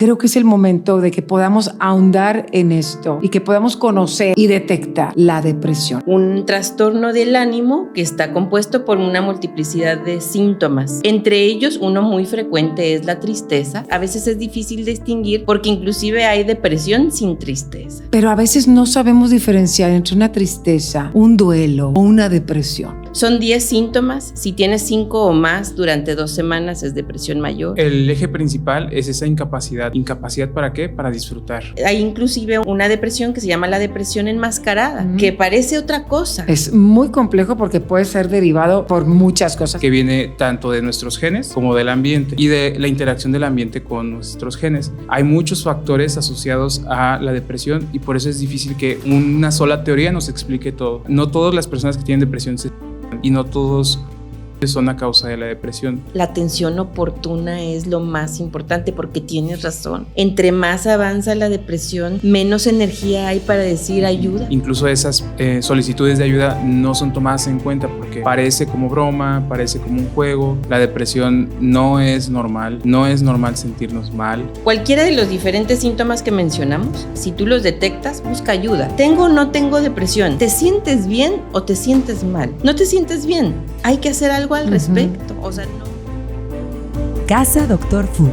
Creo que es el momento de que podamos ahondar en esto y que podamos conocer y detectar la depresión. Un trastorno del ánimo que está compuesto por una multiplicidad de síntomas. Entre ellos, uno muy frecuente es la tristeza. A veces es difícil distinguir porque inclusive hay depresión sin tristeza. Pero a veces no sabemos diferenciar entre una tristeza, un duelo o una depresión. Son 10 síntomas. Si tienes 5 o más durante 2 semanas es depresión mayor. El eje principal es esa incapacidad. ¿Incapacidad para qué? Para disfrutar. Hay inclusive una depresión que se llama la depresión enmascarada, que parece otra cosa. Es muy complejo porque puede ser derivado por muchas cosas. Que viene tanto de nuestros genes como del ambiente y de la interacción del ambiente con nuestros genes. Hay muchos factores asociados a la depresión y por eso es difícil que una sola teoría nos explique todo. No todas las personas que tienen depresión y no todos son a causa de la depresión. La atención oportuna es lo más importante porque tienes razón. Entre más avanza la depresión, menos energía hay para decir ayuda. Incluso esas solicitudes de ayuda no son tomadas en cuenta porque parece como broma, parece como un juego. La depresión no es normal sentirnos mal. Cualquiera de los diferentes síntomas que mencionamos, si tú los detectas, busca ayuda. ¿Tengo o no tengo depresión? ¿Te sientes bien o te sientes mal? ¿No te sientes bien? Hay que hacer algo al respecto. O sea, no. Casa Dr. Fu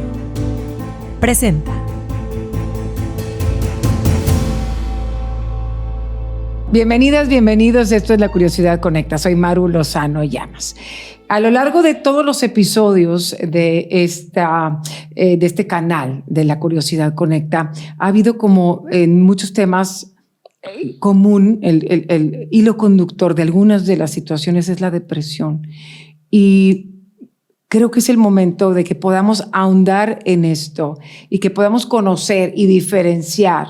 presenta. Bienvenidas, bienvenidos. Esto es La Curiosidad Conecta. Soy Maru Lozano Llamas. A lo largo de todos los episodios de este canal de La Curiosidad Conecta, ha habido como en muchos temas común, el hilo conductor de algunas de las situaciones es la depresión. Y creo que es el momento de que podamos ahondar en esto y que podamos conocer y diferenciar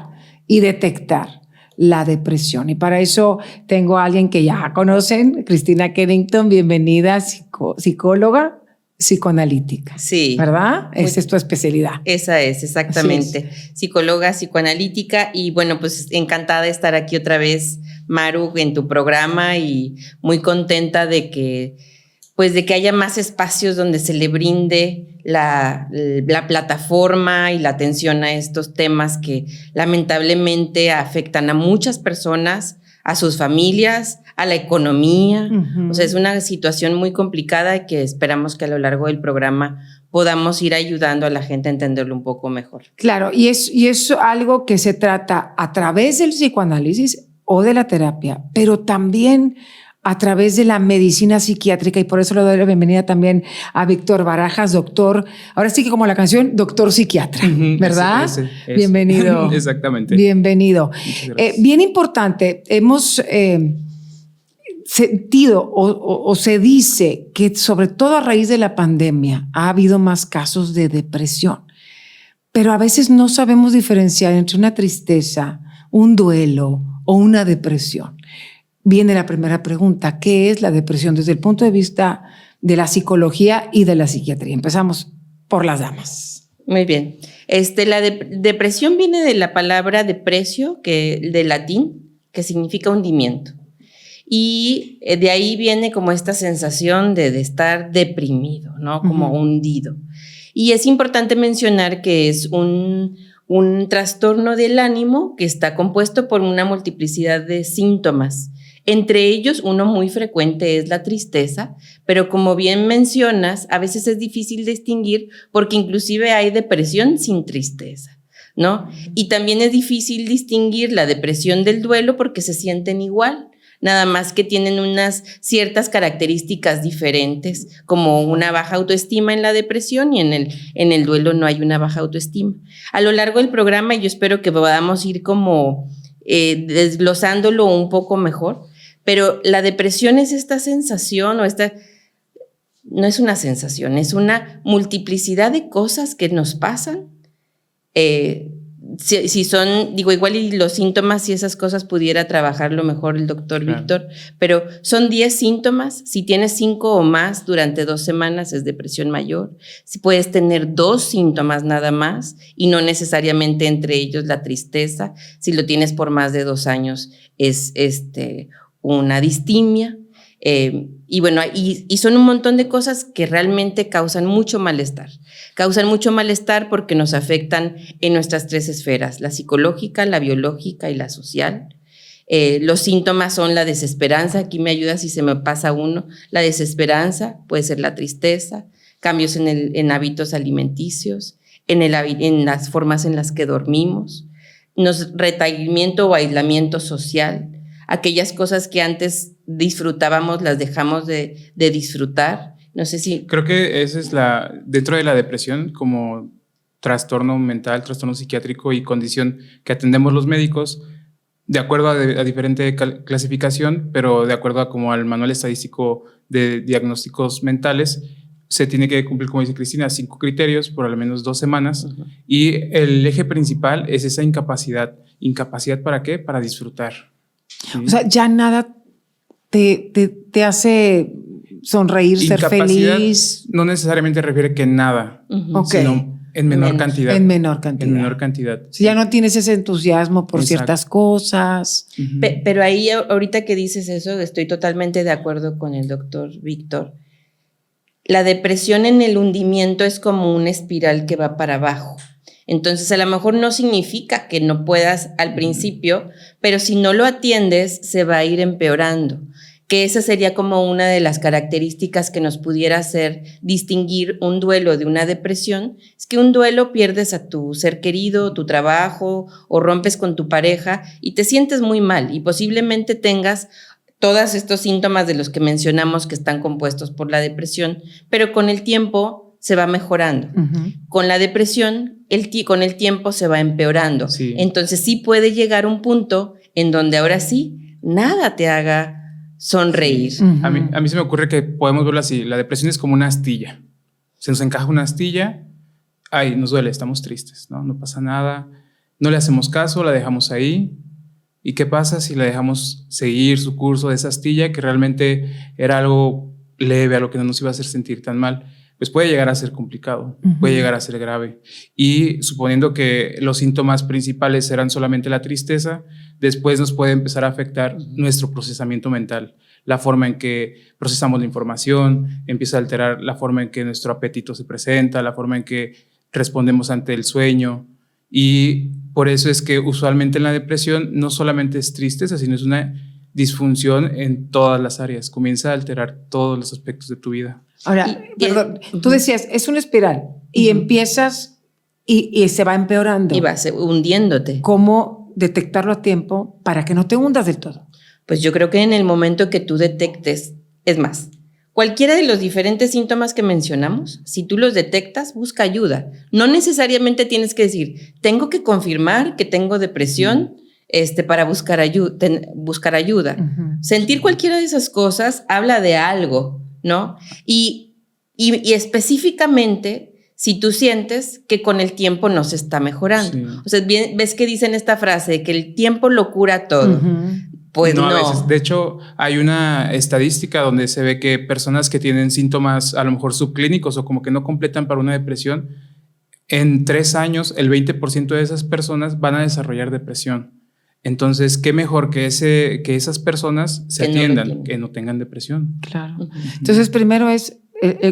y detectar la depresión. Y para eso tengo a alguien que ya conocen, Cristina Kennington, bienvenida, psicóloga, psicoanalítica. Sí. ¿Verdad? Esa es tu especialidad. Esa es, exactamente. Psicóloga, psicoanalítica y bueno, pues encantada de estar aquí otra vez, Maru, en tu programa y muy contenta de que haya más espacios donde se le brinde la plataforma y la atención a estos temas que lamentablemente afectan a muchas personas, a sus familias, a la economía. O sea, es una situación muy complicada que esperamos que a lo largo del programa podamos ir ayudando a la gente a entenderlo un poco mejor. Claro, y es algo que se trata a través del psicoanálisis o de la terapia, pero también a través de la medicina psiquiátrica, y por eso le doy la bienvenida también a Víctor Barajas, doctor, ahora sí que como la canción, doctor psiquiatra, ¿verdad? Ese. Bienvenido. Exactamente. Bienvenido. Bien importante, hemos sentido o se dice que sobre todo a raíz de la pandemia ha habido más casos de depresión, pero a veces no sabemos diferenciar entre una tristeza, un duelo o una depresión. Viene la primera pregunta, ¿qué es la depresión desde el punto de vista de la psicología y de la psiquiatría? Empezamos por las damas. Muy bien. La depresión viene de la palabra deprecio, del latín, que significa hundimiento. Y de ahí viene como esta sensación de estar deprimido, ¿no? Como hundido. Y es importante mencionar que es un trastorno del ánimo que está compuesto por una multiplicidad de síntomas. Entre ellos, uno muy frecuente es la tristeza, pero como bien mencionas, a veces es difícil distinguir porque inclusive hay depresión sin tristeza, ¿no? Y también es difícil distinguir la depresión del duelo porque se sienten igual, nada más que tienen unas ciertas características diferentes, como una baja autoestima en la depresión y en el duelo no hay una baja autoestima. A lo largo del programa yo espero que podamos ir como desglosándolo un poco mejor. Pero la depresión es esta sensación no es una sensación, es una multiplicidad de cosas que nos pasan. Si son, igual y los síntomas y esas cosas pudiera trabajarlo mejor el doctor Víctor, pero son 10 síntomas. Si tienes 5 o más durante 2 semanas es depresión mayor. Si puedes tener 2 síntomas nada más y no necesariamente entre ellos la tristeza. Si lo tienes por más de 2 años es una distimia. Y bueno, y son un montón de cosas que realmente causan mucho malestar. Causan mucho malestar porque nos afectan en nuestras 3 esferas: la psicológica, la biológica y la social. Los síntomas son la desesperanza. Aquí me ayuda si se me pasa uno. La desesperanza puede ser la tristeza, cambios en hábitos alimenticios, en las formas en las que dormimos, retraimiento o aislamiento social. Aquellas cosas que antes disfrutábamos las dejamos de disfrutar. No sé si... Creo que esa es dentro de la depresión, como trastorno mental, trastorno psiquiátrico y condición que atendemos los médicos, de acuerdo a diferente clasificación, pero de acuerdo a como al manual estadístico de diagnósticos mentales, se tiene que cumplir, como dice Cristina, 5 criterios por al menos 2 semanas. Uh-huh. Y el eje principal es esa incapacidad. ¿Incapacidad para qué? Para disfrutar. ¿Sí? O sea, ya nada te hace sonreír, ser feliz. No necesariamente refiere que nada, uh-huh. sino en menor cantidad. En menor cantidad. En menor cantidad. Sí. Ya no tienes ese entusiasmo por ciertas cosas. Uh-huh. Pero ahí, ahorita que dices eso, estoy totalmente de acuerdo con el doctor Víctor. La depresión en el hundimiento es como una espiral que va para abajo. Entonces, a lo mejor no significa que no puedas al principio, pero si no lo atiendes, se va a ir empeorando. Que esa sería como una de las características que nos pudiera hacer distinguir un duelo de una depresión. Es que un duelo pierdes a tu ser querido, tu trabajo, o rompes con tu pareja y te sientes muy mal y posiblemente tengas todos estos síntomas de los que mencionamos que están compuestos por la depresión, pero con el tiempo se va mejorando. Uh-huh. Con la depresión, con el tiempo se va empeorando. Sí. Entonces sí puede llegar un punto en donde ahora sí, nada te haga sonreír. Uh-huh. A mí se me ocurre que podemos verlo así. La depresión es como una astilla. Se nos encaja una astilla, ay, nos duele, estamos tristes, ¿no? No pasa nada, no le hacemos caso, la dejamos ahí. ¿Y qué pasa si la dejamos seguir su curso de esa astilla, que realmente era algo leve, a lo que no nos iba a hacer sentir tan mal? Pues puede llegar a ser complicado, uh-huh. puede llegar a ser grave. Y suponiendo que los síntomas principales eran solamente la tristeza, después nos puede empezar a afectar nuestro procesamiento mental, la forma en que procesamos la información, empieza a alterar la forma en que nuestro apetito se presenta, la forma en que respondemos ante el sueño. Y por eso es que usualmente en la depresión no solamente es tristeza, sino es una disfunción en todas las áreas. Comienza a alterar todos los aspectos de tu vida. Ahora, perdón, tú decías, es una espiral y empiezas y se va empeorando. Y vas hundiéndote. ¿Cómo detectarlo a tiempo para que no te hundas del todo? Pues yo creo que en el momento que tú detectes, es más, cualquiera de los diferentes síntomas que mencionamos, si tú los detectas, busca ayuda. No necesariamente tienes que decir, tengo que confirmar que tengo depresión para buscar ayuda. Uh-huh. Sentir cualquiera de esas cosas habla de algo, ¿no? Y específicamente si tú sientes que con el tiempo no se está mejorando. Sí. O sea, ves que dicen esta frase de que el tiempo lo cura todo. Uh-huh. Pues no. A veces. De hecho, hay una estadística donde se ve que personas que tienen síntomas a lo mejor subclínicos o como que no completan para una depresión, en 3 años el 20% de esas personas van a desarrollar depresión. Entonces, qué mejor que esas personas se atiendan, que no tengan depresión. Claro. Uh-huh. Entonces, primero es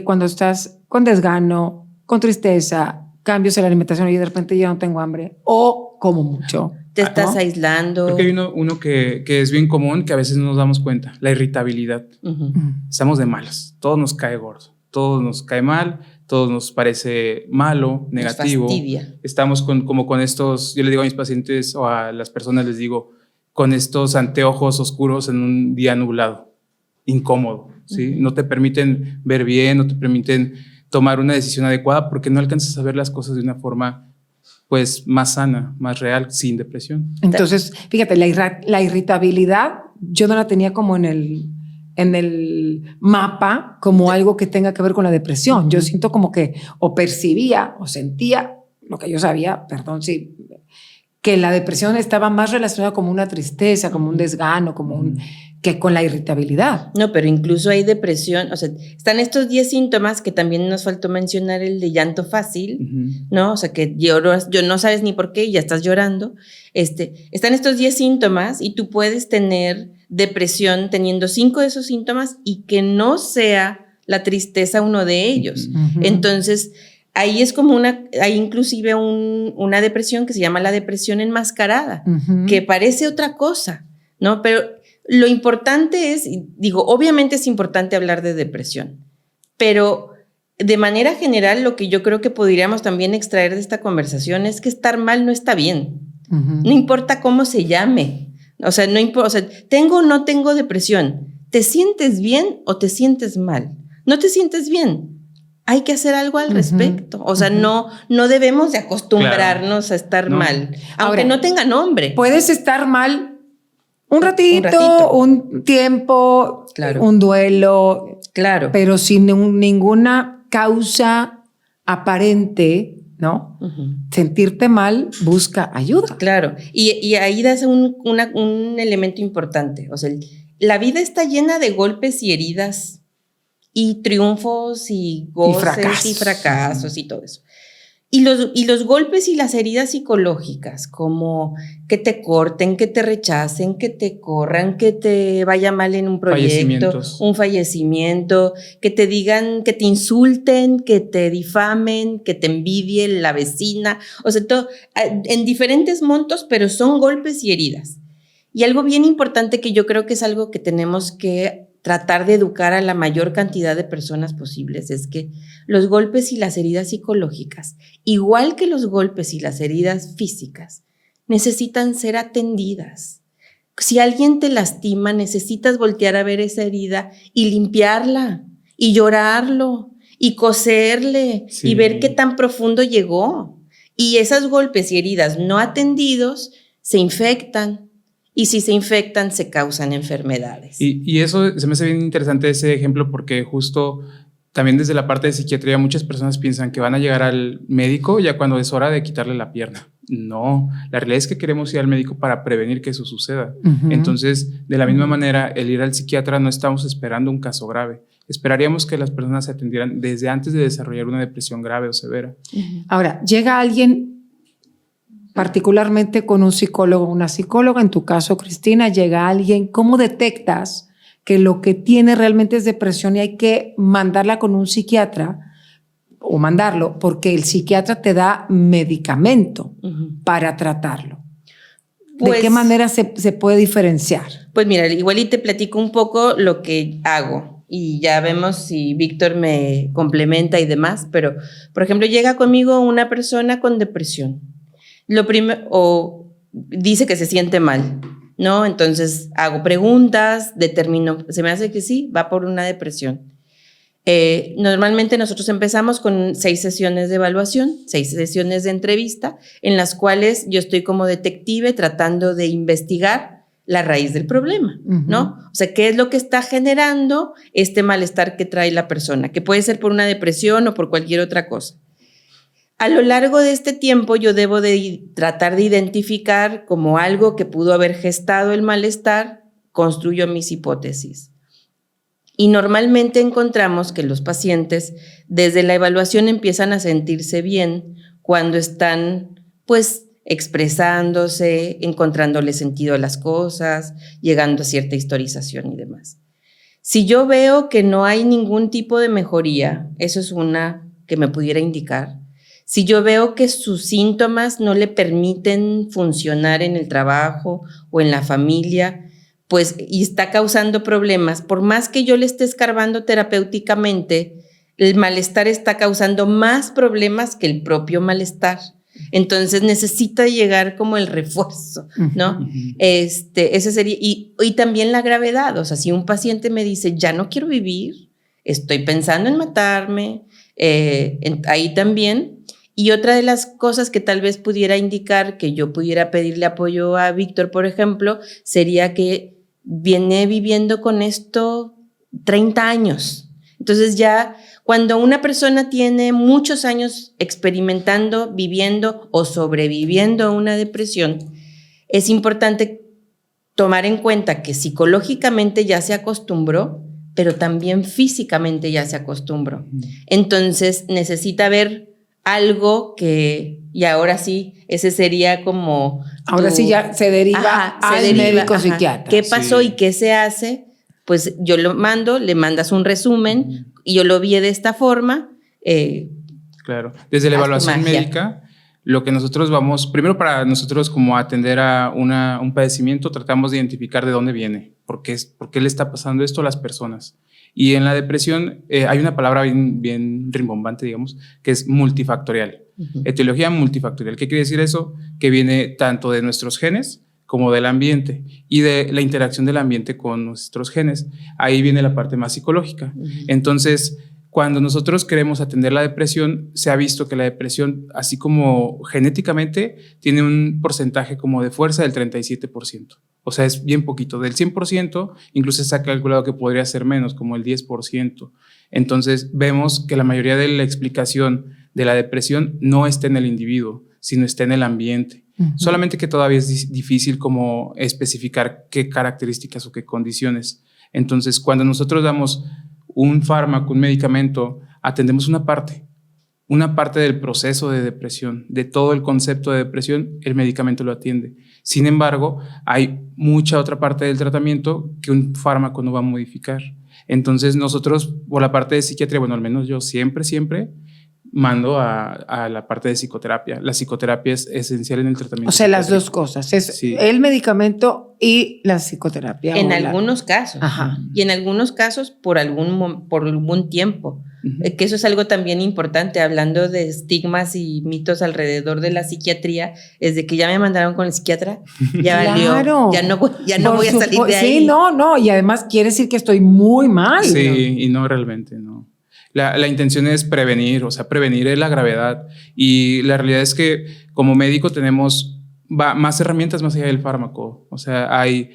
cuando estás con desgano, con tristeza, cambios en la alimentación y de repente ya no tengo hambre o como mucho. Te estás aislando. Creo que hay uno que es bien común, que a veces no nos damos cuenta, la irritabilidad. Uh-huh. Estamos de malas, todo nos cae gordo, todo nos cae mal, todo nos parece malo, negativo. Nos fastidia. Estamos como con estos, yo le digo a mis pacientes o a las personas, les digo, con estos anteojos oscuros en un día nublado, incómodo, ¿sí? Uh-huh. No te permiten ver bien, no te permiten tomar una decisión adecuada porque no alcanzas a ver las cosas de una forma pues más sana, más real, sin depresión. Entonces, fíjate, la irritabilidad yo no la tenía como en el mapa como algo que tenga que ver con la depresión. Yo siento como que o percibía o sentía lo que yo sabía, sí, que la depresión estaba más relacionada como una tristeza, como un desgano, que con la irritabilidad. No, pero incluso hay depresión, o sea, están estos 10 síntomas que también nos faltó mencionar, el de llanto fácil, uh-huh. ¿no? O sea, que yo no sabes ni por qué y ya estás llorando. Están estos 10 síntomas y tú puedes tener depresión teniendo 5 de esos síntomas y que no sea la tristeza uno de ellos. Entonces, ahí es como hay inclusive una depresión que se llama la depresión enmascarada, que parece otra cosa, ¿no? Pero lo importante es, obviamente es importante hablar de depresión, pero de manera general lo que yo creo que podríamos también extraer de esta conversación es que estar mal no está bien. No importa cómo se llame. O sea, no importa, o sea, tengo o no tengo depresión. ¿Te sientes bien o te sientes mal? No te sientes bien. Hay que hacer algo al respecto. O sea, no debemos de acostumbrarnos a estar mal, aunque no tenga nombre. Puedes estar mal un ratito, un tiempo, un duelo, pero sin ninguna causa aparente, ¿no? Sentirte mal, busca ayuda. Claro, y ahí das un elemento importante. O sea, la vida está llena de golpes y heridas y triunfos y goces y fracasos y todo eso. Y los golpes y las heridas psicológicas, como que te corten, que te rechacen, que te corran, que te vaya mal en un proyecto, un fallecimiento, que te digan, que te insulten, que te difamen, que te envidie la vecina, o sea, todo, en diferentes montos, pero son golpes y heridas. Y algo bien importante que yo creo que es algo que tenemos que tratar de educar a la mayor cantidad de personas posibles es que los golpes y las heridas psicológicas, igual que los golpes y las heridas físicas, necesitan ser atendidas. Si alguien te lastima, necesitas voltear a ver esa herida y limpiarla y llorarlo y coserle y ver qué tan profundo llegó. Y esos golpes y heridas no atendidos se infectan. Y si se infectan, se causan enfermedades. Y eso se me hace bien interesante ese ejemplo porque justo también desde la parte de psiquiatría muchas personas piensan que van a llegar al médico ya cuando es hora de quitarle la pierna. No, la realidad es que queremos ir al médico para prevenir que eso suceda. Entonces, de la misma manera, el ir al psiquiatra no estamos esperando un caso grave. Esperaríamos que las personas se atendieran desde antes de desarrollar una depresión grave o severa. Ahora, llega alguien particularmente con un psicólogo o una psicóloga, en tu caso, Cristina, llega alguien, ¿cómo detectas que lo que tiene realmente es depresión y hay que mandarla con un psiquiatra o mandarlo? Porque el psiquiatra te da medicamento para tratarlo. ¿De qué manera se puede diferenciar? Pues mira, igual y te platico un poco lo que hago y ya vemos si Víctor me complementa y demás, pero, por ejemplo, llega conmigo una persona con depresión. Lo primero, o dice que se siente mal, ¿no? Entonces hago preguntas, determino, se me hace que sí, va por una depresión. Normalmente nosotros empezamos con 6 sesiones de evaluación, 6 sesiones de entrevista, en las cuales yo estoy como detective tratando de investigar la raíz del problema, ¿no? O sea, ¿qué es lo que está generando este malestar que trae la persona? Que puede ser por una depresión o por cualquier otra cosa. A lo largo de este tiempo yo debo de tratar de identificar como algo que pudo haber gestado el malestar, construyo mis hipótesis. Y normalmente encontramos que los pacientes desde la evaluación empiezan a sentirse bien cuando están pues expresándose, encontrándole sentido a las cosas, llegando a cierta historización y demás. Si yo veo que no hay ningún tipo de mejoría, eso es una que me pudiera indicar. Si yo veo que sus síntomas no le permiten funcionar en el trabajo o en la familia, pues, y está causando problemas, por más que yo le esté escarbando terapéuticamente, el malestar está causando más problemas que el propio malestar. Entonces necesita llegar como el refuerzo, ¿no? Ese sería, y también la gravedad. O sea, si un paciente me dice, ya no quiero vivir, estoy pensando en matarme, ahí también. Y otra de las cosas que tal vez pudiera indicar que yo pudiera pedirle apoyo a Víctor, por ejemplo, sería que viene viviendo con esto 30 años. Entonces ya cuando una persona tiene muchos años experimentando, viviendo o sobreviviendo a una depresión, es importante tomar en cuenta que psicológicamente ya se acostumbró, pero también físicamente ya se acostumbró. Entonces necesita ver algo que Y ahora sí, ese sería como... Ahora sí ya se deriva al médico psiquiatra. ¿Qué pasó y qué se hace? Pues yo lo mando, le mandas un resumen y yo lo vi de esta forma. Claro, desde la evaluación médica, lo que nosotros vamos, primero para nosotros como atender a un padecimiento, tratamos de identificar de dónde viene, por qué le está pasando esto a las personas. Y en la depresión hay una palabra bien rimbombante, digamos, que es multifactorial. Etiología multifactorial. ¿Qué quiere decir eso? Que viene tanto de nuestros genes como del ambiente y de la interacción del ambiente con nuestros genes. Ahí viene la parte más psicológica. Entonces, cuando nosotros queremos atender la depresión, se ha visto que la depresión, así como genéticamente, tiene un porcentaje como de fuerza del 37%. O sea, es bien poquito. Del 100%, incluso se ha calculado que podría ser menos, como el 10%. Entonces, vemos que la mayoría de la explicación de la depresión no está en el individuo, sino está en el ambiente. Solamente que todavía es difícil como especificar qué características o qué condiciones. Entonces, cuando nosotros damos un fármaco, un medicamento, atendemos una parte del proceso de depresión, de todo el concepto de depresión, el medicamento lo atiende. Sin embargo, hay mucha otra parte del tratamiento que un fármaco no va a modificar. Entonces nosotros, por la parte de psiquiatría, bueno, al menos yo siempre mando a la parte de psicoterapia. La psicoterapia es esencial en el tratamiento. O sea, las dos cosas, es el medicamento y la psicoterapia. En algunos casos. Ajá. Y en algunos casos por algún tiempo. Que eso es algo también importante, hablando de estigmas y mitos alrededor de la psiquiatría, es de que ya me mandaron con el psiquiatra, ya valió, ya no voy a salir de ahí. Sí, no, y además quiere decir que estoy muy mal. Sí, ¿no? Y no, realmente no. La intención es prevenir, o sea, prevenir es la gravedad. Y la realidad es que como médico tenemos más herramientas más allá del fármaco. O sea, hay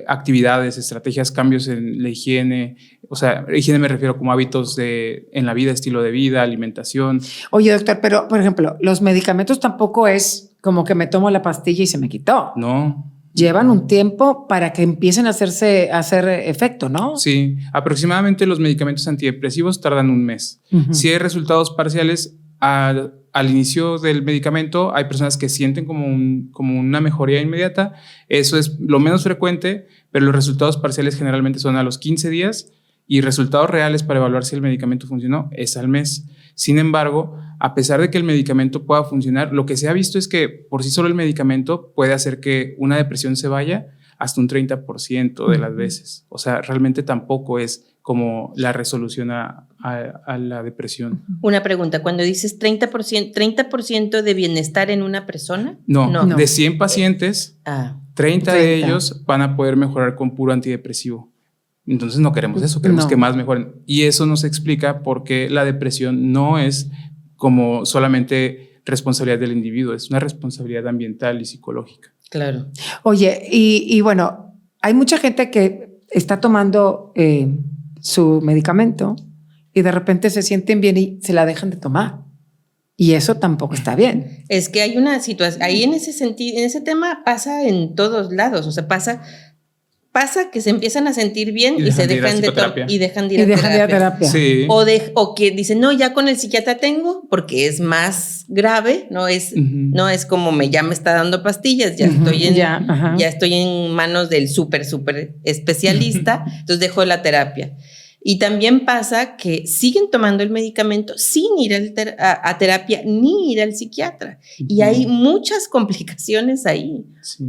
actividades, estrategias, cambios en la higiene. O sea, higiene me refiero como hábitos en la vida, estilo de vida, alimentación. Oye, doctor, pero por ejemplo, los medicamentos tampoco es como que me tomo la pastilla y se me quitó. No. Llevan un tiempo para que empiecen a hacer efecto, ¿no? Sí, aproximadamente los medicamentos antidepresivos tardan un mes. Si hay resultados parciales al inicio del medicamento, hay personas que sienten como una mejoría inmediata. Eso es lo menos frecuente, pero los resultados parciales generalmente son a los 15 días y resultados reales para evaluar si el medicamento funcionó es al mes. Sin embargo, a pesar de que el medicamento pueda funcionar, lo que se ha visto es que por sí solo el medicamento puede hacer que una depresión se vaya hasta un 30% de las veces. O sea, realmente tampoco es como la resolución a la depresión. Una pregunta, cuando dices 30% de bienestar en una persona. No. De 100 pacientes, 30 de ellos van a poder mejorar con puro antidepresivo. Entonces no queremos eso, queremos que más mejoren. Y eso nos explica por qué la depresión no es como solamente responsabilidad del individuo, es una responsabilidad ambiental y psicológica. Claro. Oye, y bueno, hay mucha gente que está tomando su medicamento y de repente se sienten bien y se la dejan de tomar. Y eso tampoco está bien. Es que hay una situación, ahí en ese sentido, en ese tema pasa en todos lados, o sea, pasa que se empiezan a sentir bien y se dejan de ir a terapia. Sí. O que dicen, no, ya con el psiquiatra tengo, porque es más grave, no es como ya me está dando pastillas, ya estoy en manos del súper especialista, entonces dejo la terapia. Y también pasa que siguen tomando el medicamento sin ir a terapia ni ir al psiquiatra. Y hay muchas complicaciones ahí. Sí.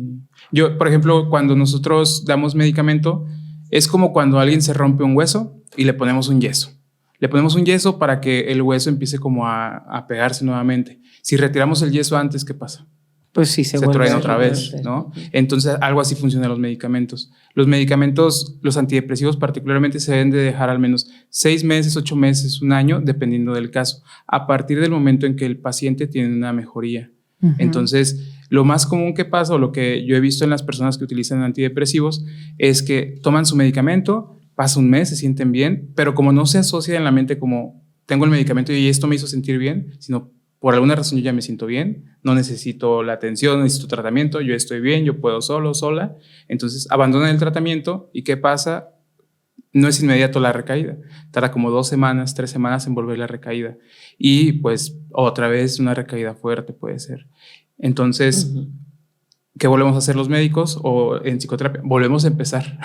Yo, por ejemplo, cuando nosotros damos medicamento, es como cuando alguien se rompe un hueso y le ponemos un yeso. Le ponemos un yeso para que el hueso empiece como a pegarse nuevamente. Si retiramos el yeso antes, ¿qué pasa? Pues sí, se truena otra vez, ¿no? Entonces, algo así funcionan los medicamentos. Los medicamentos, los antidepresivos particularmente, se deben de dejar al menos 6 meses, 8 meses, un año, dependiendo del caso, a partir del momento en que el paciente tiene una mejoría. Entonces, lo más común que pasa, o lo que yo he visto en las personas que utilizan antidepresivos, es que toman su medicamento, pasa un mes, se sienten bien, pero como no se asocia en la mente como tengo el medicamento y esto me hizo sentir bien, sino por alguna razón yo ya me siento bien, no necesito la atención, no necesito tratamiento, yo estoy bien, yo puedo solo, sola. Entonces abandonan el tratamiento y ¿qué pasa? no es inmediato la recaída, tarda como 2 semanas, 3 semanas en volver la recaída y pues otra vez una recaída fuerte puede ser. Entonces, ¿qué volvemos a hacer los médicos o en psicoterapia? Volvemos a empezar,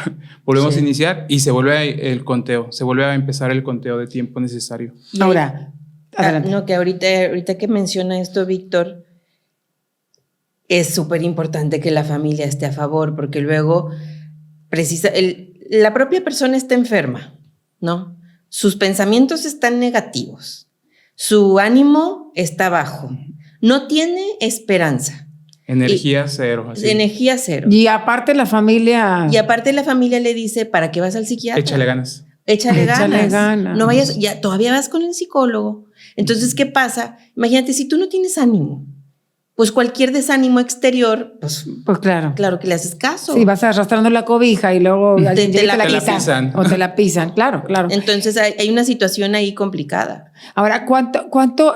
volvemos a iniciar y se vuelve el conteo, se vuelve a empezar el conteo de tiempo necesario. Ahora, adelante. No, que ahorita que menciona esto, Víctor, es súper importante que la familia esté a favor, porque luego la propia persona está enferma, ¿no? Sus pensamientos están negativos, su ánimo está bajo, no tiene esperanza. Energía cero. Así. Energía cero. Y aparte la familia... Y aparte la familia le dice, ¿para qué vas al psiquiatra? Échale ganas. Échale ganas. ganas. No vayas, ya todavía vas con el psicólogo. Entonces, ¿qué pasa? Imagínate, si tú no tienes ánimo, pues cualquier desánimo exterior, pues claro. Claro que le haces caso. Sí, vas arrastrando la cobija y luego te la pisan. O te la pisan, claro. Entonces hay una situación ahí complicada. Ahora, ¿cuánto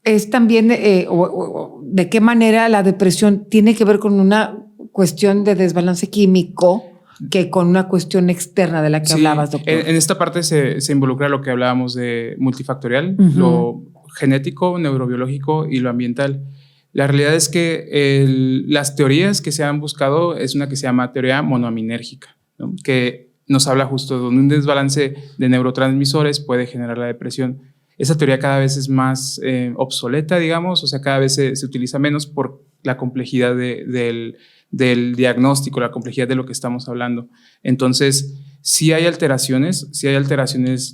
es también, de qué manera la depresión tiene que ver con una cuestión de desbalance químico que con una cuestión externa de la que hablabas, doctor? En esta parte se involucra lo que hablábamos de multifactorial, lo genético, neurobiológico y lo ambiental. La realidad es que las teorías que se han buscado es una que se llama teoría monoaminérgica, ¿no? Que nos habla justo de un desbalance de neurotransmisores puede generar la depresión. Esa teoría cada vez es más obsoleta, digamos, o sea, cada vez se utiliza menos por la complejidad del diagnóstico, la complejidad de lo que estamos hablando. Entonces, sí hay alteraciones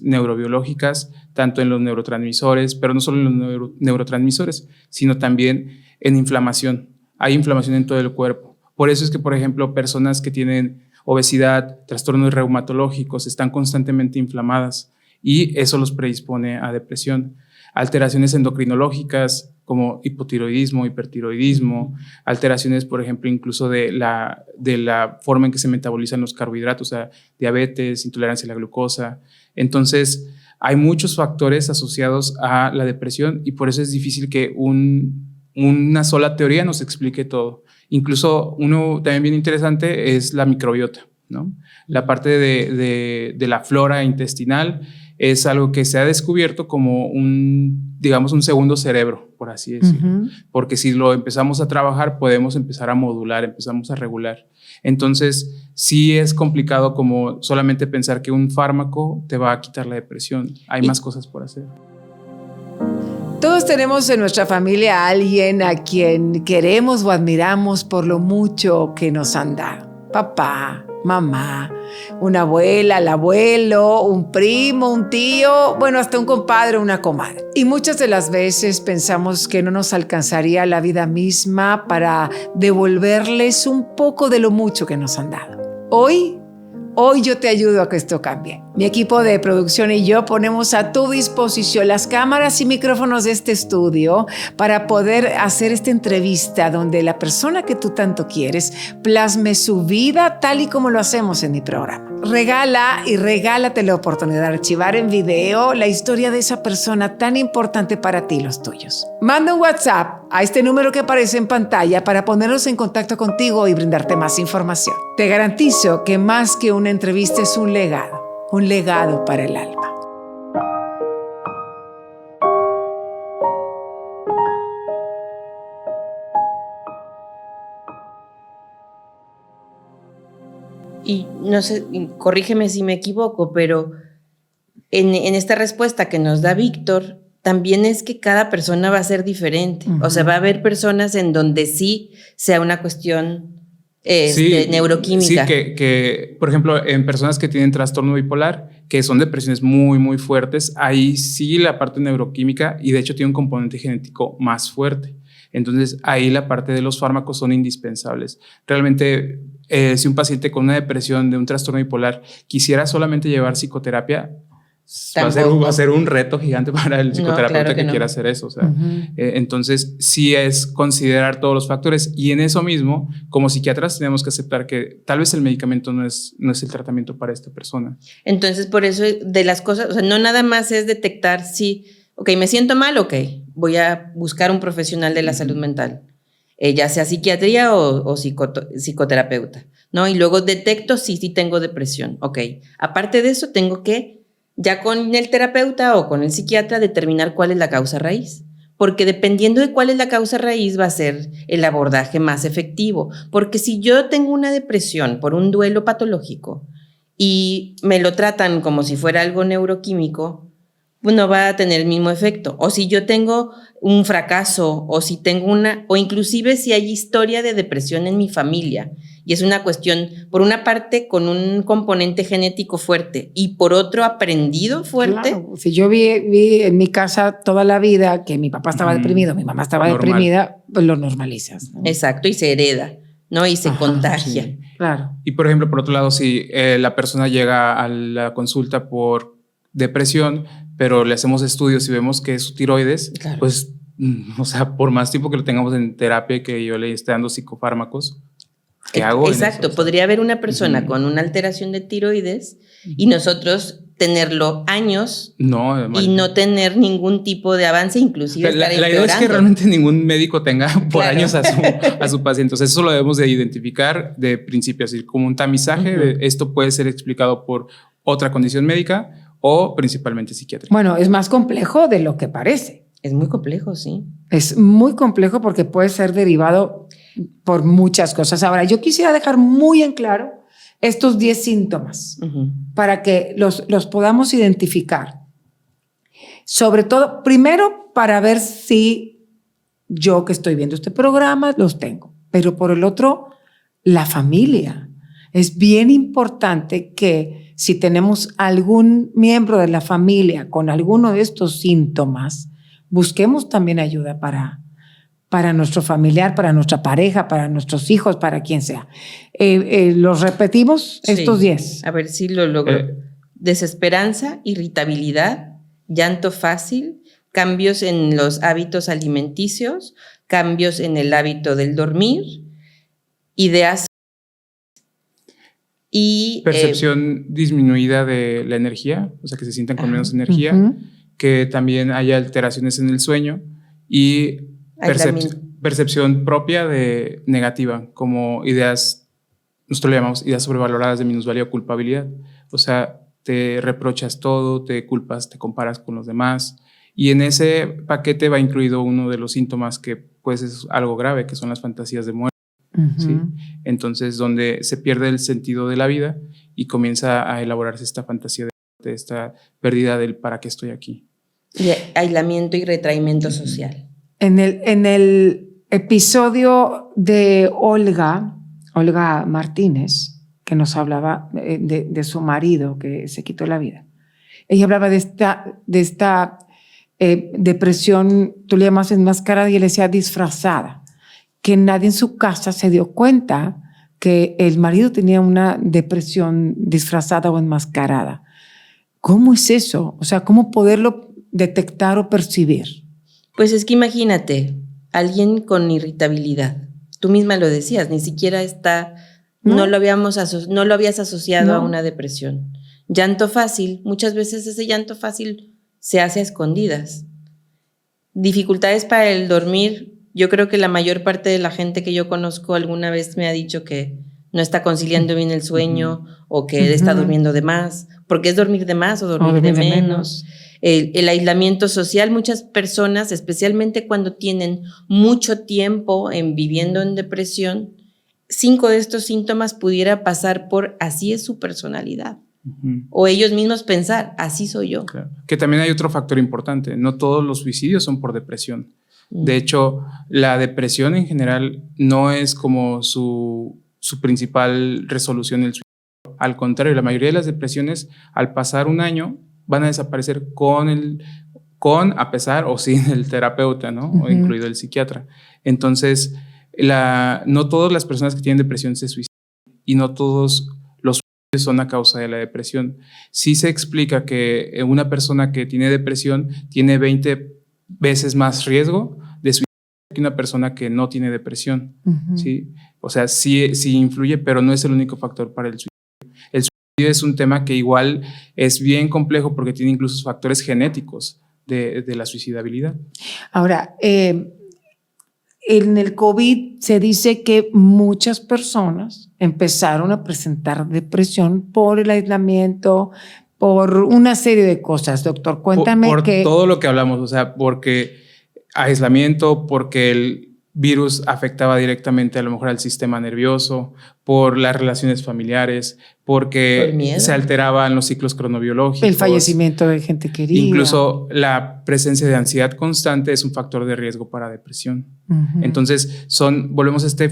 neurobiológicas, tanto en los neurotransmisores, pero no solo en los neurotransmisores, sino también en inflamación. Hay inflamación en todo el cuerpo. Por eso es que, por ejemplo, personas que tienen obesidad, trastornos reumatológicos, están constantemente inflamadas y eso los predispone a depresión. Alteraciones endocrinológicas como hipotiroidismo, hipertiroidismo, alteraciones, por ejemplo, incluso de la forma en que se metabolizan los carbohidratos, o sea, diabetes, intolerancia a la glucosa. Entonces, hay muchos factores asociados a la depresión y por eso es difícil que una sola teoría nos explique todo. Incluso uno también bien interesante es la microbiota, ¿no? La parte de la flora intestinal es algo que se ha descubierto como un segundo cerebro, por así decirlo. Porque si lo empezamos a trabajar, podemos empezar a modular, empezamos a regular. Entonces, sí es complicado como solamente pensar que un fármaco te va a quitar la depresión. Hay más cosas por hacer. Todos tenemos en nuestra familia a alguien a quien queremos o admiramos por lo mucho que nos han dado. Papá, mamá, una abuela, el abuelo, un primo, un tío, bueno, hasta un compadre o una comadre. Y muchas de las veces pensamos que no nos alcanzaría la vida misma para devolverles un poco de lo mucho que nos han dado. Hoy yo te ayudo a que esto cambie. Mi equipo de producción y yo ponemos a tu disposición las cámaras y micrófonos de este estudio para poder hacer esta entrevista donde la persona que tú tanto quieres plasme su vida tal y como lo hacemos en mi programa. Regálate la oportunidad de archivar en video la historia de esa persona tan importante para ti y los tuyos. Manda un WhatsApp a este número que aparece en pantalla para ponernos en contacto contigo y brindarte más información. Te garantizo que más que una entrevista es un legado para el alma. Y no sé, corrígeme si me equivoco, pero en esta respuesta que nos da Víctor, también es que cada persona va a ser diferente. O sea, va a haber personas en donde sí sea una cuestión neuroquímica. Sí, que, por ejemplo, en personas que tienen trastorno bipolar, que son depresiones muy, muy fuertes, ahí sí la parte neuroquímica y de hecho tiene un componente genético más fuerte. Entonces, ahí la parte de los fármacos son indispensables. Realmente, si un paciente con una depresión de un trastorno bipolar quisiera solamente llevar psicoterapia, va a ser un reto gigante para el psicoterapeuta que quiera hacer eso. O sea, entonces, sí es considerar todos los factores y en eso mismo, como psiquiatras, tenemos que aceptar que tal vez el medicamento no es el tratamiento para esta persona. Entonces, por eso de las cosas, o sea, no nada más es detectar si, ok, me siento mal, ok, voy a buscar un profesional de la salud mental, ya sea psiquiatría o psicoterapeuta. ¿no? Y luego detecto sí tengo depresión. Ok, aparte de eso tengo que, ya con el terapeuta o con el psiquiatra, determinar cuál es la causa raíz. Porque dependiendo de cuál es la causa raíz va a ser el abordaje más efectivo. Porque si yo tengo una depresión por un duelo patológico y me lo tratan como si fuera algo neuroquímico, pues no va a tener el mismo efecto. O si yo tengo un fracaso, o si tengo o inclusive si hay historia de depresión en mi familia, y es una cuestión, por una parte, con un componente genético fuerte, y por otro, aprendido fuerte. Claro, si yo vi en mi casa toda la vida que mi papá estaba deprimido, mi mamá estaba deprimida, pues lo normalizas, ¿no? Exacto, y se hereda, ¿no? Y se contagia. Sí. Claro. Y por ejemplo, por otro lado, si la persona llega a la consulta por depresión, pero le hacemos estudios y vemos que es su tiroides, Claro. pues, o sea, por más tiempo que lo tengamos en terapia, que yo le esté dando psicofármacos, ¿qué hago? Exacto, en eso? podría haber una persona con una alteración de tiroides y nosotros tenerlo años No, y no tener ningún tipo de avance, inclusive estar la idea es que empeorando. realmente ningún médico tenga por Claro. años a su paciente. Entonces eso lo debemos de identificar de principio, así como un tamizaje. De esto puede ser explicado por otra condición médica o principalmente psiquiátrica. Bueno, es más complejo de lo que parece. Es muy complejo, sí. Es muy complejo porque puede ser derivado por muchas cosas. Ahora, yo quisiera dejar muy en claro estos 10 síntomas para que los podamos identificar. Sobre todo, primero, para ver si yo que estoy viendo este programa los tengo. Pero por el otro, la familia. Es bien importante que si tenemos algún miembro de la familia con alguno de estos síntomas, busquemos también ayuda para nuestro familiar, para nuestra pareja, para nuestros hijos, para quien sea. ¿Los repetimos estos 10? A ver si lo logro. Desesperanza, irritabilidad, llanto fácil, cambios en los hábitos alimenticios, cambios en el hábito del dormir, ideas y percepción disminuida de la energía, o sea, que se sientan con menos energía, que también haya alteraciones en el sueño y percepción propia de negativa, como ideas, nosotros le llamamos ideas sobrevaloradas de minusvalía o culpabilidad. O sea, te reprochas todo, te culpas, te comparas con los demás, y en ese paquete va incluido uno de los síntomas que pues es algo grave, que son las fantasías de muerte. ¿Sí? Entonces, donde se pierde el sentido de la vida y comienza a elaborarse esta fantasía de esta pérdida del para qué estoy aquí. Y aislamiento y retraimiento social. En el episodio de Olga Martínez, que nos hablaba de su marido que se quitó la vida, ella hablaba de esta depresión, tú le llamas enmascarada, y él decía disfrazada, que nadie en su casa se dio cuenta que el marido tenía una depresión disfrazada o enmascarada. ¿Cómo es eso? O sea, ¿cómo poderlo detectar o percibir? Pues es que imagínate, alguien con irritabilidad. Tú misma lo decías, ni siquiera no lo habías asociado a una depresión. Llanto fácil, muchas veces ese llanto fácil se hace a escondidas. Dificultades para el dormir. Yo creo que la mayor parte de la gente que yo conozco alguna vez me ha dicho que no está conciliando bien el sueño o que está durmiendo de más, porque es dormir de más o dormir de menos. El aislamiento social, muchas personas, especialmente cuando tienen mucho tiempo viviendo en depresión, 5 de estos síntomas pudiera pasar por así es su personalidad. O ellos mismos pensar, así soy yo. Claro. Que también hay otro factor importante, no todos los suicidios son por depresión. De hecho, la depresión en general no es como su principal resolución el suicidio. Al contrario, la mayoría de las depresiones, al pasar un año, van a desaparecer a pesar o sin el terapeuta, ¿no? O incluido el psiquiatra. Entonces, no todas las personas que tienen depresión se suicidan y no todos los suicidios son a causa de la depresión. Sí se explica que una persona que tiene depresión tiene 20 veces más riesgo de suicidio que una persona que no tiene depresión. ¿Sí? O sea, sí influye, pero no es el único factor para el suicidio. El suicidio es un tema que igual es bien complejo porque tiene incluso factores genéticos de la suicidabilidad. Ahora, en el COVID se dice que muchas personas empezaron a presentar depresión por el aislamiento, por una serie de cosas. Doctor, cuéntame por que... todo lo que hablamos, o sea, porque aislamiento, porque el virus afectaba directamente a lo mejor al sistema nervioso, por las relaciones familiares, porque se alteraban los ciclos cronobiológicos. El fallecimiento de gente querida. Incluso la presencia de ansiedad constante es un factor de riesgo para depresión. Entonces, volvemos a este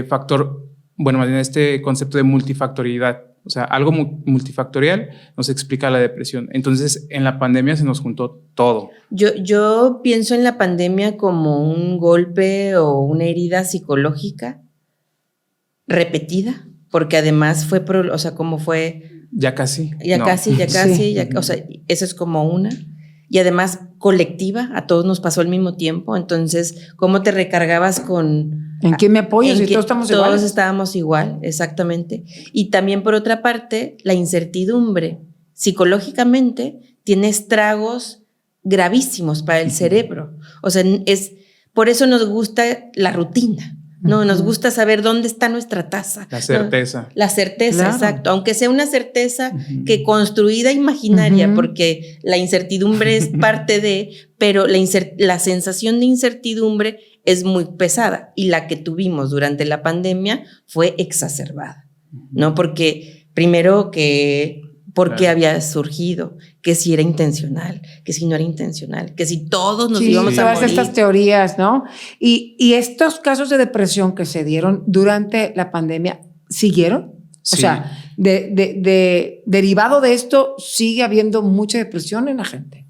factor, bueno, más bien este concepto de multifactorialidad. O sea, algo multifactorial nos explica la depresión. Entonces, en la pandemia se nos juntó todo. Yo pienso en la pandemia como un golpe o una herida psicológica repetida, porque además fue, o sea, como fue... Ya casi. Sí. O sea, eso es como una. Y además colectiva, a todos nos pasó al mismo tiempo. Entonces, ¿cómo te recargabas con... ¿En quién me apoyo? Si todos estamos igual. Todos estábamos igual, exactamente. Y también, por otra parte, la incertidumbre psicológicamente tiene estragos gravísimos para el cerebro. O sea, por eso nos gusta la rutina, ¿no? Nos gusta saber dónde está nuestra taza. La certeza. ¿No? La certeza, claro. Exacto. Aunque sea una certeza que construida imaginaria, porque la incertidumbre es parte de, pero la sensación de incertidumbre es muy pesada, y la que tuvimos durante la pandemia fue exacerbada, ¿no? Porque primero por qué había surgido, que si era intencional, que si no era intencional, que si todos nos íbamos a morir. Todas estas teorías, ¿no? Y estos casos de depresión que se dieron durante la pandemia, ¿siguieron? Sí. O sea, derivado de esto, ¿sigue habiendo mucha depresión en la gente?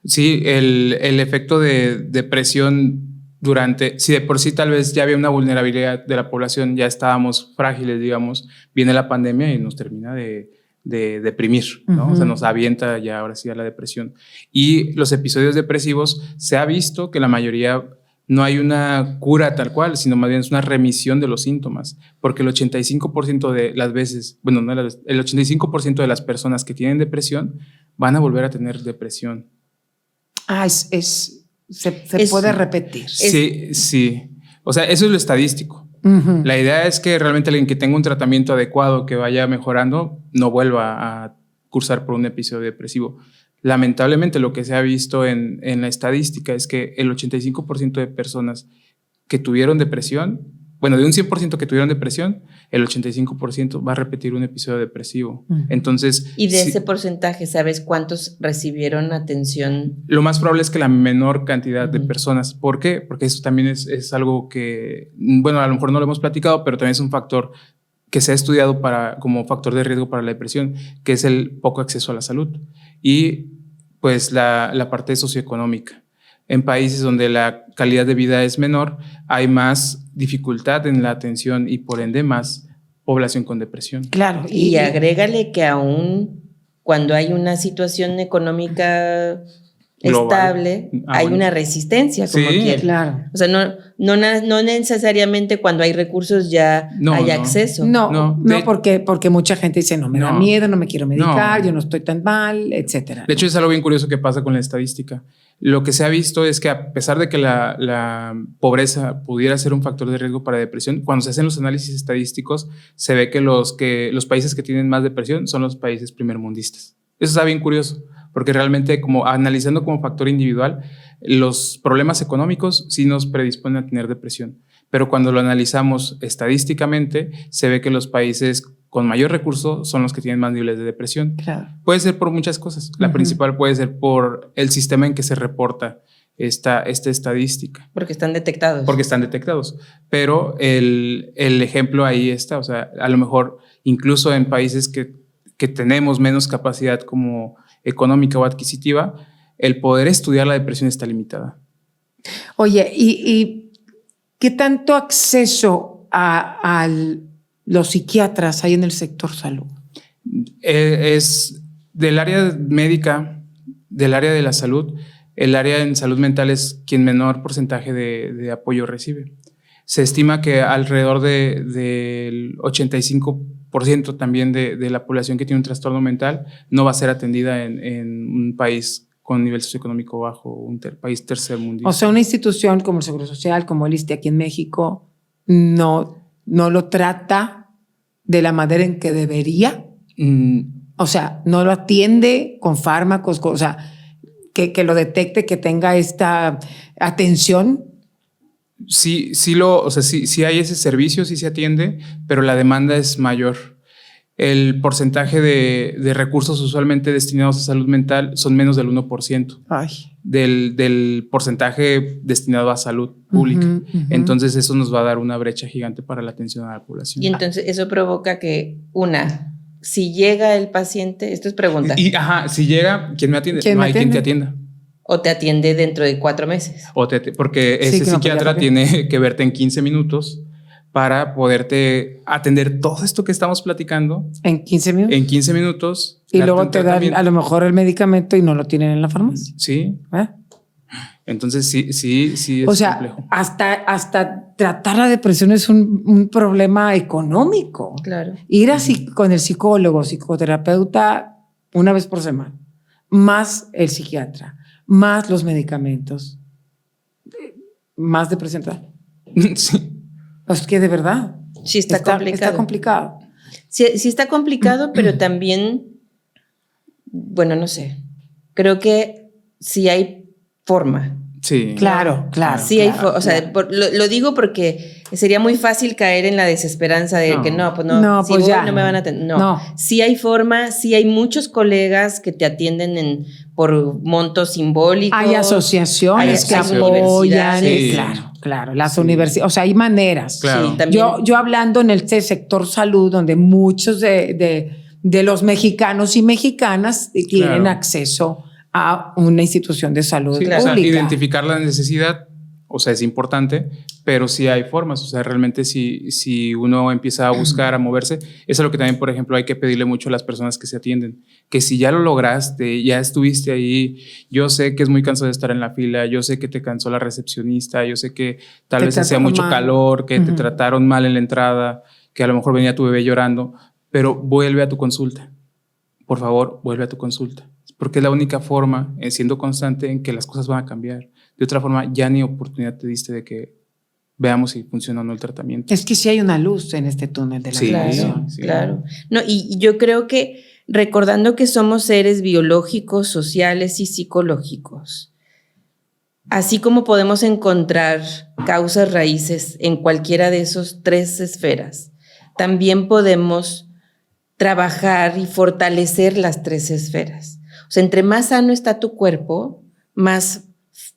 Sí, el efecto de depresión si de por sí tal vez ya había una vulnerabilidad de la población, ya estábamos frágiles, digamos, viene la pandemia y nos termina de deprimir, ¿no? O sea, nos avienta ya ahora sí a la depresión. Y los episodios depresivos, se ha visto que la mayoría no hay una cura tal cual, sino más bien es una remisión de los síntomas, porque el 85% de las veces, bueno, no el 85% de las personas que tienen depresión van a volver a tener depresión. Se puede repetir. Sí. O sea, eso es lo estadístico. La idea es que realmente alguien que tenga un tratamiento adecuado, que vaya mejorando, no vuelva a cursar por un episodio depresivo. Lamentablemente, lo que se ha visto en la estadística es que el 85% de personas que tuvieron depresión, bueno, de un 100% que tuvieron depresión, el 85% va a repetir un episodio depresivo. Entonces, y de ese porcentaje, ¿sabes cuántos recibieron atención? Lo más probable es que la menor cantidad de personas. ¿Por qué? Porque eso también es algo que, bueno, a lo mejor no lo hemos platicado, pero también es un factor que se ha estudiado como factor de riesgo para la depresión, que es el poco acceso a la salud y pues la parte socioeconómica. En países donde la calidad de vida es menor, hay más dificultad en la atención y por ende más población con depresión. Claro. Y agrégale que aún cuando hay una situación económica estable, hay una resistencia, como quieras. Claro. O sea, no necesariamente cuando hay recursos ya hay acceso. No, porque mucha gente dice, no me da miedo, no me quiero medicar, yo no estoy tan mal, etcétera. De hecho, es algo bien curioso que pasa con la estadística. Lo que se ha visto es que a pesar de que la pobreza pudiera ser un factor de riesgo para depresión, cuando se hacen los análisis estadísticos, se ve que los países que tienen más depresión son los países primermundistas. Eso está bien curioso, porque realmente como analizando como factor individual, los problemas económicos sí nos predisponen a tener depresión. Pero cuando lo analizamos estadísticamente, se ve que los países con mayor recurso son los que tienen más niveles de depresión. Claro. Puede ser por muchas cosas. La principal puede ser por el sistema en que se reporta esta estadística. Porque están detectados. Pero el ejemplo ahí está. O sea, a lo mejor incluso en países que tenemos menos capacidad como económica o adquisitiva, el poder estudiar la depresión está limitada. Oye, ¿y qué tanto acceso a los psiquiatras hay en el sector salud? Es del área médica, del área de la salud, el área en salud mental es quien menor porcentaje de apoyo recibe. Se estima que alrededor del 85% también de la población que tiene un trastorno mental no va a ser atendida en un país con nivel socioeconómico bajo, un país tercermundista. O sea, una institución como el Seguro Social, como el ISSSTE aquí en México, no lo trata de la manera en que debería. O sea, no lo atiende con fármacos, o sea, que lo detecte, que tenga esta atención. Sí hay ese servicio, sí se atiende, pero la demanda es mayor. El porcentaje de recursos usualmente destinados a salud mental son menos del 1%. Ay. Del porcentaje destinado a salud pública. Entonces eso nos va a dar una brecha gigante para la atención a la población. Y entonces eso provoca que si llega el paciente, esto es pregunta. Si llega, ¿quién me atiende? ¿Quién no me hay atiende? quien te atienda. O te atiende dentro de 4 meses. Porque ese psiquiatra tiene que verte en 15 minutos para poderte atender todo esto que estamos platicando. ¿En 15 minutos? En 15 minutos. Y luego te dan a lo mejor el medicamento y no lo tienen en la farmacia. Sí. Entonces sí es o sea, complejo. Hasta tratar la depresión es un problema económico. Claro. Ir así con el psicólogo, psicoterapeuta una vez por semana, más el psiquiatra, más los medicamentos, más depresión. Sí. Es que de verdad. Sí, está complicado. Está complicado. Sí está complicado, pero también, bueno, no sé. Creo que sí hay forma. Sí. Claro. Sí hay forma. O sea, lo digo porque sería muy fácil caer en la desesperanza de que no, me van a atender. No. Sí hay forma, sí hay muchos colegas que te atienden por montos simbólicos. Hay asociaciones que apoyan. Sí. Claro. Las universidades. O sea, hay maneras. Claro. Sí, también. Yo hablando en el sector salud, donde muchos de los mexicanos y mexicanas tienen acceso a una institución de salud pública. O sea, identificar la necesidad, o sea, es importante, pero sí hay formas. O sea, realmente si uno empieza a buscar, a moverse, eso es lo que también, por ejemplo, hay que pedirle mucho a las personas que se atienden, que si ya lo lograste, ya estuviste ahí, yo sé que es muy cansado de estar en la fila, yo sé que te cansó la recepcionista, yo sé que tal vez hacía mucho calor, que te trataron mal en la entrada, que a lo mejor venía tu bebé llorando, pero vuelve a tu consulta. Por favor, vuelve a tu consulta. Porque es la única forma, siendo constante, en que las cosas van a cambiar. De otra forma, ya ni oportunidad te diste de que veamos si funciona o no el tratamiento. Es que sí hay una luz en este túnel de la depresión. Claro. No, y yo creo que recordando que somos seres biológicos, sociales y psicológicos, así como podemos encontrar causas raíces en cualquiera de esos 3 esferas, también podemos trabajar y fortalecer las 3 esferas. O sea, entre más sano está tu cuerpo,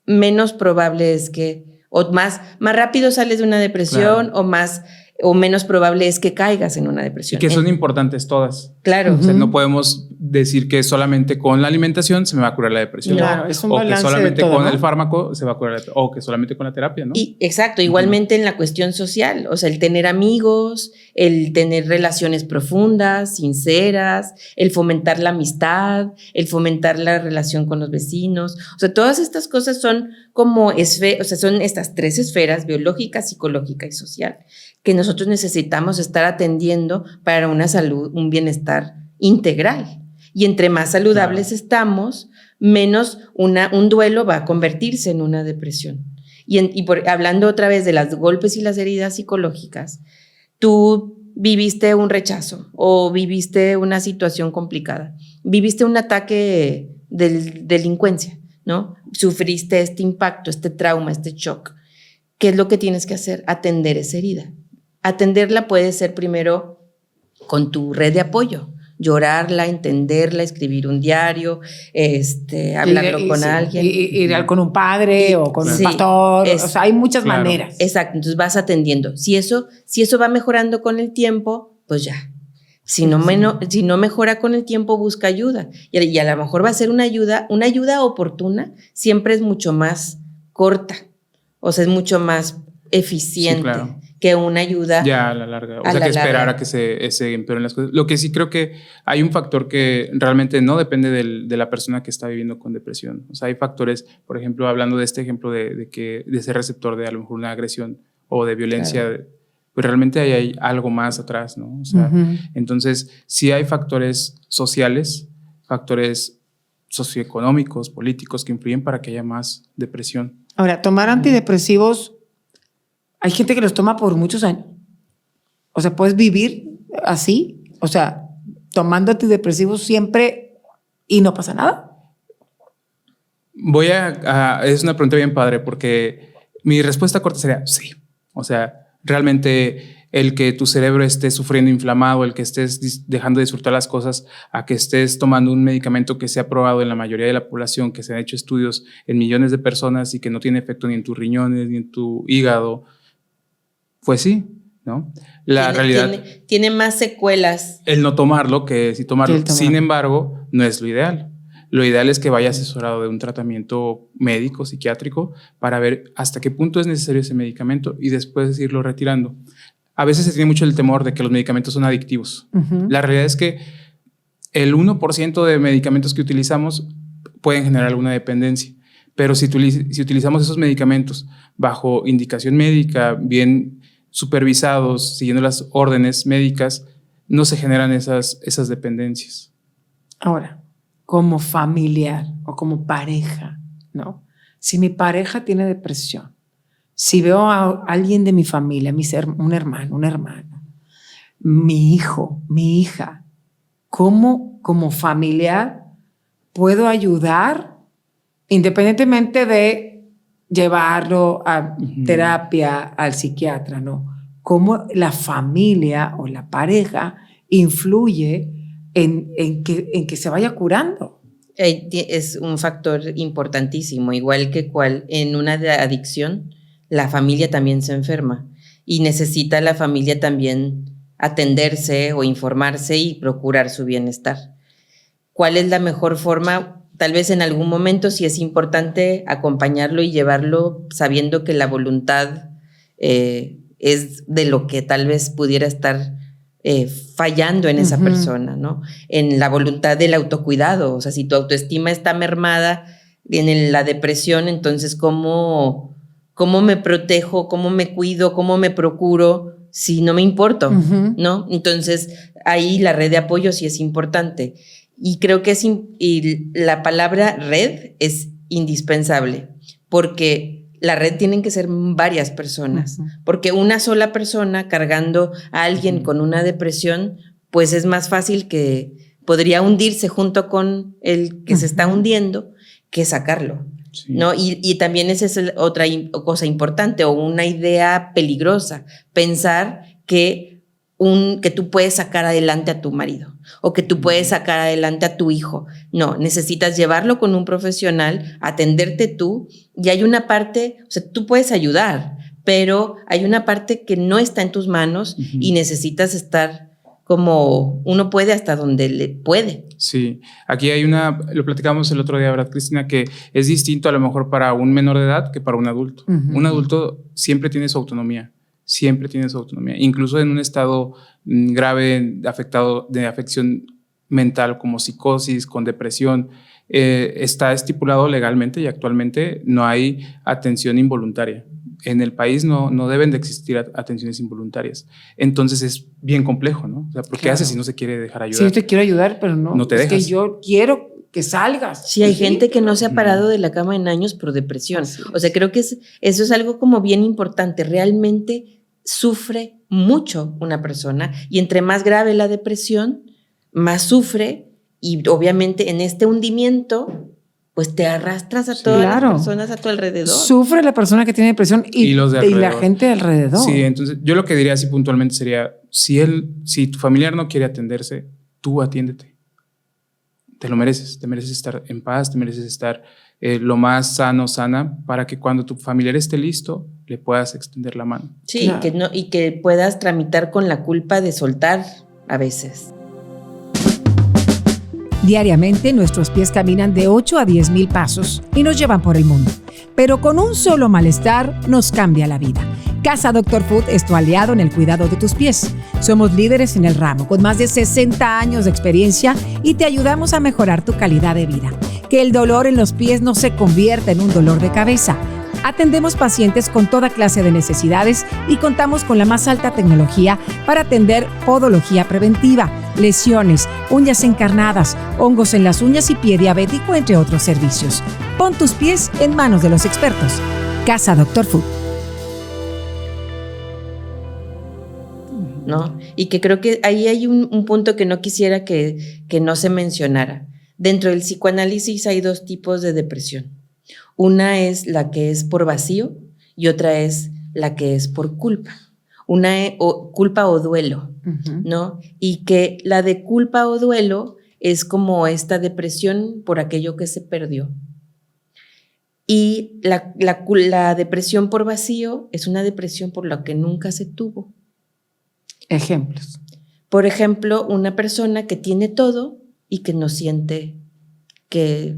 menos probable es más rápido sales de una depresión, o menos probable es que caigas en una depresión. Y que son importantes todas. Claro. O sea, no podemos decir que solamente con la alimentación se me va a curar la depresión. Claro, es un o balance que solamente de todo, con ¿no? el fármaco se va a curar, o que solamente con la terapia, ¿no? Exacto, igualmente en la cuestión social, o sea, el tener amigos, el tener relaciones profundas, sinceras, el fomentar la amistad, el fomentar la relación con los vecinos. O sea, todas estas cosas son son estas 3 esferas: biológica, psicológica y social, que nosotros necesitamos estar atendiendo para una salud, un bienestar integral. Y entre más saludables estamos, menos un duelo va a convertirse en una depresión. Hablando otra vez de los golpes y las heridas psicológicas, tú viviste un rechazo o viviste una situación complicada, viviste un ataque de delincuencia, ¿no? Sufriste este impacto, este trauma, este shock. ¿Qué es lo que tienes que hacer? Atender esa herida. Atenderla puede ser primero con tu red de apoyo, llorarla, entenderla, escribir un diario, hablarlo con alguien. Ir con un padre o con un pastor. O sea, hay muchas maneras. Exacto, entonces vas atendiendo. Si eso va mejorando con el tiempo, pues ya. Si no mejora con el tiempo, busca ayuda. Y a lo mejor va a ser una ayuda oportuna, siempre es mucho más corta. O sea, es mucho más eficiente. Sí, claro. Que una ayuda ya a la larga. O sea, que esperar a que se empeoren las cosas. Lo que sí creo que hay un factor que realmente no depende de la persona que está viviendo con depresión. O sea, hay factores, por ejemplo, hablando de este ejemplo de ser receptor de a lo mejor una agresión o de violencia, claro. Pues realmente hay algo más atrás, ¿no? O sea, entonces sí hay factores sociales, factores socioeconómicos, políticos que influyen para que haya más depresión. Ahora, tomar antidepresivos, hay gente que los toma por muchos años. O sea, puedes vivir así, o sea, tomando antidepresivos siempre y no pasa nada. Es una pregunta bien padre porque mi respuesta corta sería sí. O sea, realmente el que tu cerebro esté sufriendo inflamado, el que estés dejando de disfrutar las cosas, a que estés tomando un medicamento que se ha probado en la mayoría de la población, que se han hecho estudios en millones de personas y que no tiene efecto ni en tus riñones ni en tu hígado, pues sí, ¿no? La realidad tiene más secuelas. El no tomarlo que si tomarlo. Sin embargo, no es lo ideal. Lo ideal es que vaya asesorado de un tratamiento médico, psiquiátrico, para ver hasta qué punto es necesario ese medicamento y después irlo retirando. A veces se tiene mucho el temor de que los medicamentos son adictivos. La realidad es que el 1% de medicamentos que utilizamos pueden generar alguna dependencia, pero si utilizamos esos medicamentos bajo indicación médica, bien supervisados, siguiendo las órdenes médicas, no se generan esas dependencias. Ahora, como familiar o como pareja, ¿no? Si mi pareja tiene depresión, si veo a alguien de mi familia, un hermano, una hermana, mi hijo, mi hija, ¿cómo como familiar puedo ayudar independientemente de llevarlo a terapia, al psiquiatra, ¿no? ¿Cómo la familia o la pareja influye en que se vaya curando? Es un factor importantísimo, igual que en una adicción, la familia también se enferma y necesita la familia también atenderse o informarse y procurar su bienestar. ¿Cuál es la mejor forma? Tal vez en algún momento sí es importante acompañarlo y llevarlo sabiendo que la voluntad es de lo que tal vez pudiera estar fallando en esa persona, ¿no? En la voluntad del autocuidado. O sea, si tu autoestima está mermada en la depresión, entonces ¿cómo me protejo? ¿Cómo me cuido? ¿Cómo me procuro? Si no me importo, ¿no? Entonces ahí la red de apoyo sí es importante. Y creo que la palabra red es indispensable porque la red tienen que ser varias personas, porque una sola persona cargando a alguien con una depresión, pues es más fácil que podría hundirse junto con el que se está hundiendo que sacarlo, ¿no? Y también esa es otra cosa importante o una idea peligrosa, pensar que tú puedes sacar adelante a tu marido o que tú puedes sacar adelante a tu hijo. No, necesitas llevarlo con un profesional, atenderte tú, y hay una parte, o sea, tú puedes ayudar, pero hay una parte que no está en tus manos y necesitas estar como uno puede hasta donde le puede. Sí, aquí lo platicamos el otro día, ¿verdad, Cristina? Que es distinto a lo mejor para un menor de edad que para un adulto. Un adulto siempre tiene su autonomía. Siempre tiene su autonomía, incluso en un estado grave de afección mental como psicosis, con depresión, está estipulado legalmente y actualmente no hay atención involuntaria. En el país no deben de existir atenciones involuntarias. Entonces es bien complejo, ¿no? O sea, ¿por qué haces si no se quiere dejar ayudar? Sí, yo te quiero ayudar, pero no te dejas. Es que yo quiero que salgas. Sí, hay gente que no se ha parado de la cama en años por depresión. O sea, creo que eso es algo como bien importante. Realmente sufre mucho una persona y entre más grave la depresión, más sufre y obviamente en este hundimiento pues te arrastras a todas las personas a tu alrededor. Sufre la persona que tiene depresión y la gente alrededor. Sí, entonces yo lo que diría así puntualmente sería, si tu familiar no quiere atenderse, tú atiéndete. Te lo mereces, te mereces estar en paz, te mereces estar lo más sana, para que cuando tu familiar esté listo, le puedas extender la mano. Sí, claro. Y que puedas tramitar con la culpa de soltar a veces. Diariamente nuestros pies caminan de 8 a 10 mil pasos y nos llevan por el mundo. Pero con un solo malestar nos cambia la vida. Casa Dr. Food es tu aliado en el cuidado de tus pies. Somos líderes en el ramo con más de 60 años de experiencia y te ayudamos a mejorar tu calidad de vida. Que el dolor en los pies no se convierta en un dolor de cabeza. Atendemos pacientes con toda clase de necesidades y contamos con la más alta tecnología para atender podología preventiva, lesiones, uñas encarnadas, hongos en las uñas y pie diabético, entre otros servicios. Pon tus pies en manos de los expertos. Casa Doctor Food. ¿No? Y que creo que ahí hay un punto que no quisiera que no se mencionara. Dentro del psicoanálisis hay 2 tipos de depresión. Una es la que es por vacío y otra es la que es por culpa. Una es culpa o duelo, ¿no? Y que la de culpa o duelo es como esta depresión por aquello que se perdió. Y la depresión por vacío es una depresión por lo que nunca se tuvo. Ejemplos. Por ejemplo, una persona que tiene todo y que no siente que,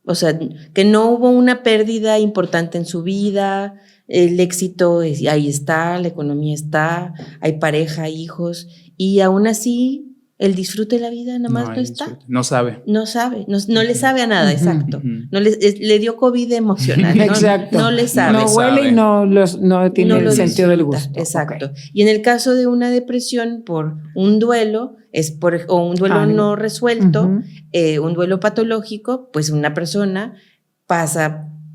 o sea, que no hubo una pérdida importante en su vida, el éxito ahí está, la economía está, hay pareja, hijos, y aún así el disfrute de la vida nada más no está. No sabe. No le sabe a nada, exacto. No le dio COVID emocional. Exacto. No le sabe. No huele y no tiene el sentido del gusto. Exacto. Okay. Y en el caso de una depresión por un duelo, o un duelo no resuelto, un duelo patológico, pues una persona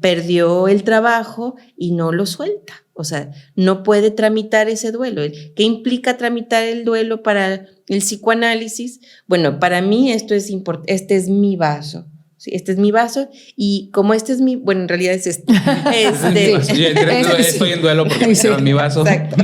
perdió el trabajo y no lo suelta. O sea, no puede tramitar ese duelo. ¿Qué implica tramitar el duelo para el psicoanálisis? Bueno, para mí esto es importante. Este es mi vaso. ¿Sí? Este es mi vaso y como este es mi... Bueno, en realidad es este. Estoy en duelo porque me quedo en mi vaso. Exacto.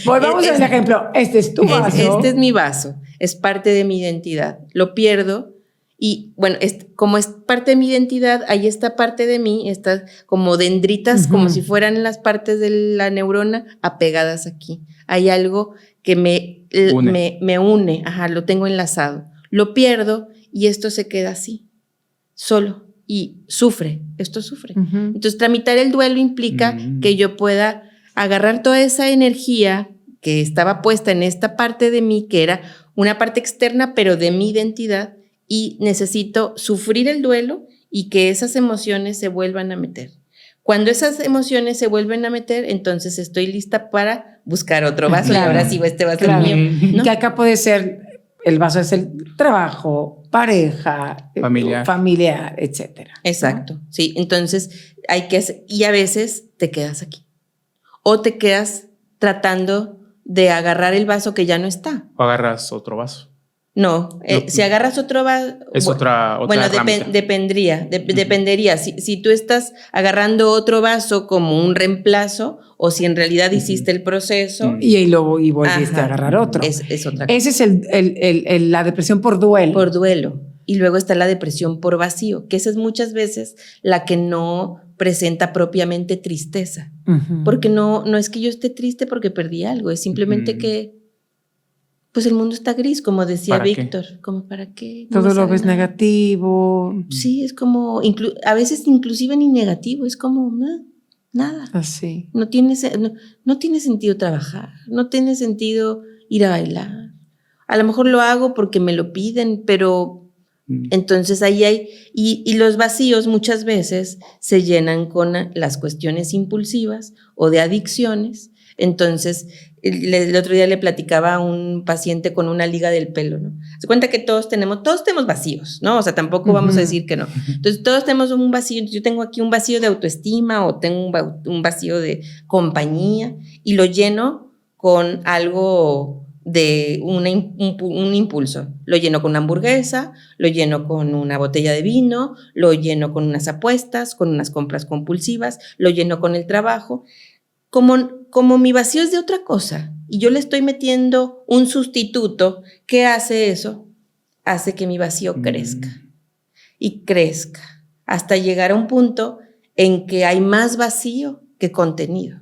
Volvamos al ejemplo. Este es tu vaso. Este es mi vaso. Es parte de mi identidad. Lo pierdo. Y bueno, como es parte de mi identidad, hay esta parte de mí, estas como dendritas, como si fueran las partes de la neurona apegadas aquí. Hay algo que me une, lo tengo enlazado. Lo pierdo y esto se queda así, solo, y esto sufre. Entonces, tramitar el duelo implica que yo pueda agarrar toda esa energía que estaba puesta en esta parte de mí, que era una parte externa, pero de mi identidad, y necesito sufrir el duelo y que esas emociones se vuelvan a meter. Cuando esas emociones se vuelven a meter, entonces estoy lista para buscar otro vaso. Claro, y ahora sí, este vaso es mío, ¿no? Que acá puede ser, el vaso es el trabajo, pareja, familiar, etcétera. Exacto, ¿no? Sí. Entonces hay que hacer, y a veces te quedas aquí. O te quedas tratando de agarrar el vaso que ya no está. O agarras otro vaso. No, si agarras otro vaso... Es otra bueno, dependería. Si tú estás agarrando otro vaso como un reemplazo o si en realidad hiciste el proceso... Y volviste a agarrar otro. Es otra cosa. Ese es la depresión por duelo. Por duelo. Y luego está la depresión por vacío, que esa es muchas veces la que no presenta propiamente tristeza. Porque no es que yo esté triste porque perdí algo, es simplemente que pues el mundo está gris, como decía Víctor. ¿Como para qué? No todo lo ves nada negativo. Sí, es como, a veces inclusive ni negativo, es como nada. Así. No tiene sentido trabajar, no tiene sentido ir a bailar. A lo mejor lo hago porque me lo piden, pero entonces ahí hay... Y los vacíos muchas veces se llenan con las cuestiones impulsivas o de adicciones. Entonces, el otro día le platicaba a un paciente con una liga del pelo, ¿no? Se cuenta que todos tenemos vacíos, ¿no? O sea, tampoco vamos a decir que no. Entonces, todos tenemos un vacío. Yo tengo aquí un vacío de autoestima o tengo un vacío de compañía y lo lleno con algo de un impulso. Lo lleno con una hamburguesa, lo lleno con una botella de vino, lo lleno con unas apuestas, con unas compras compulsivas, lo lleno con el trabajo. Como mi vacío es de otra cosa y yo le estoy metiendo un sustituto, ¿qué hace eso? Hace que mi vacío crezca y crezca hasta llegar a un punto en que hay más vacío que contenido.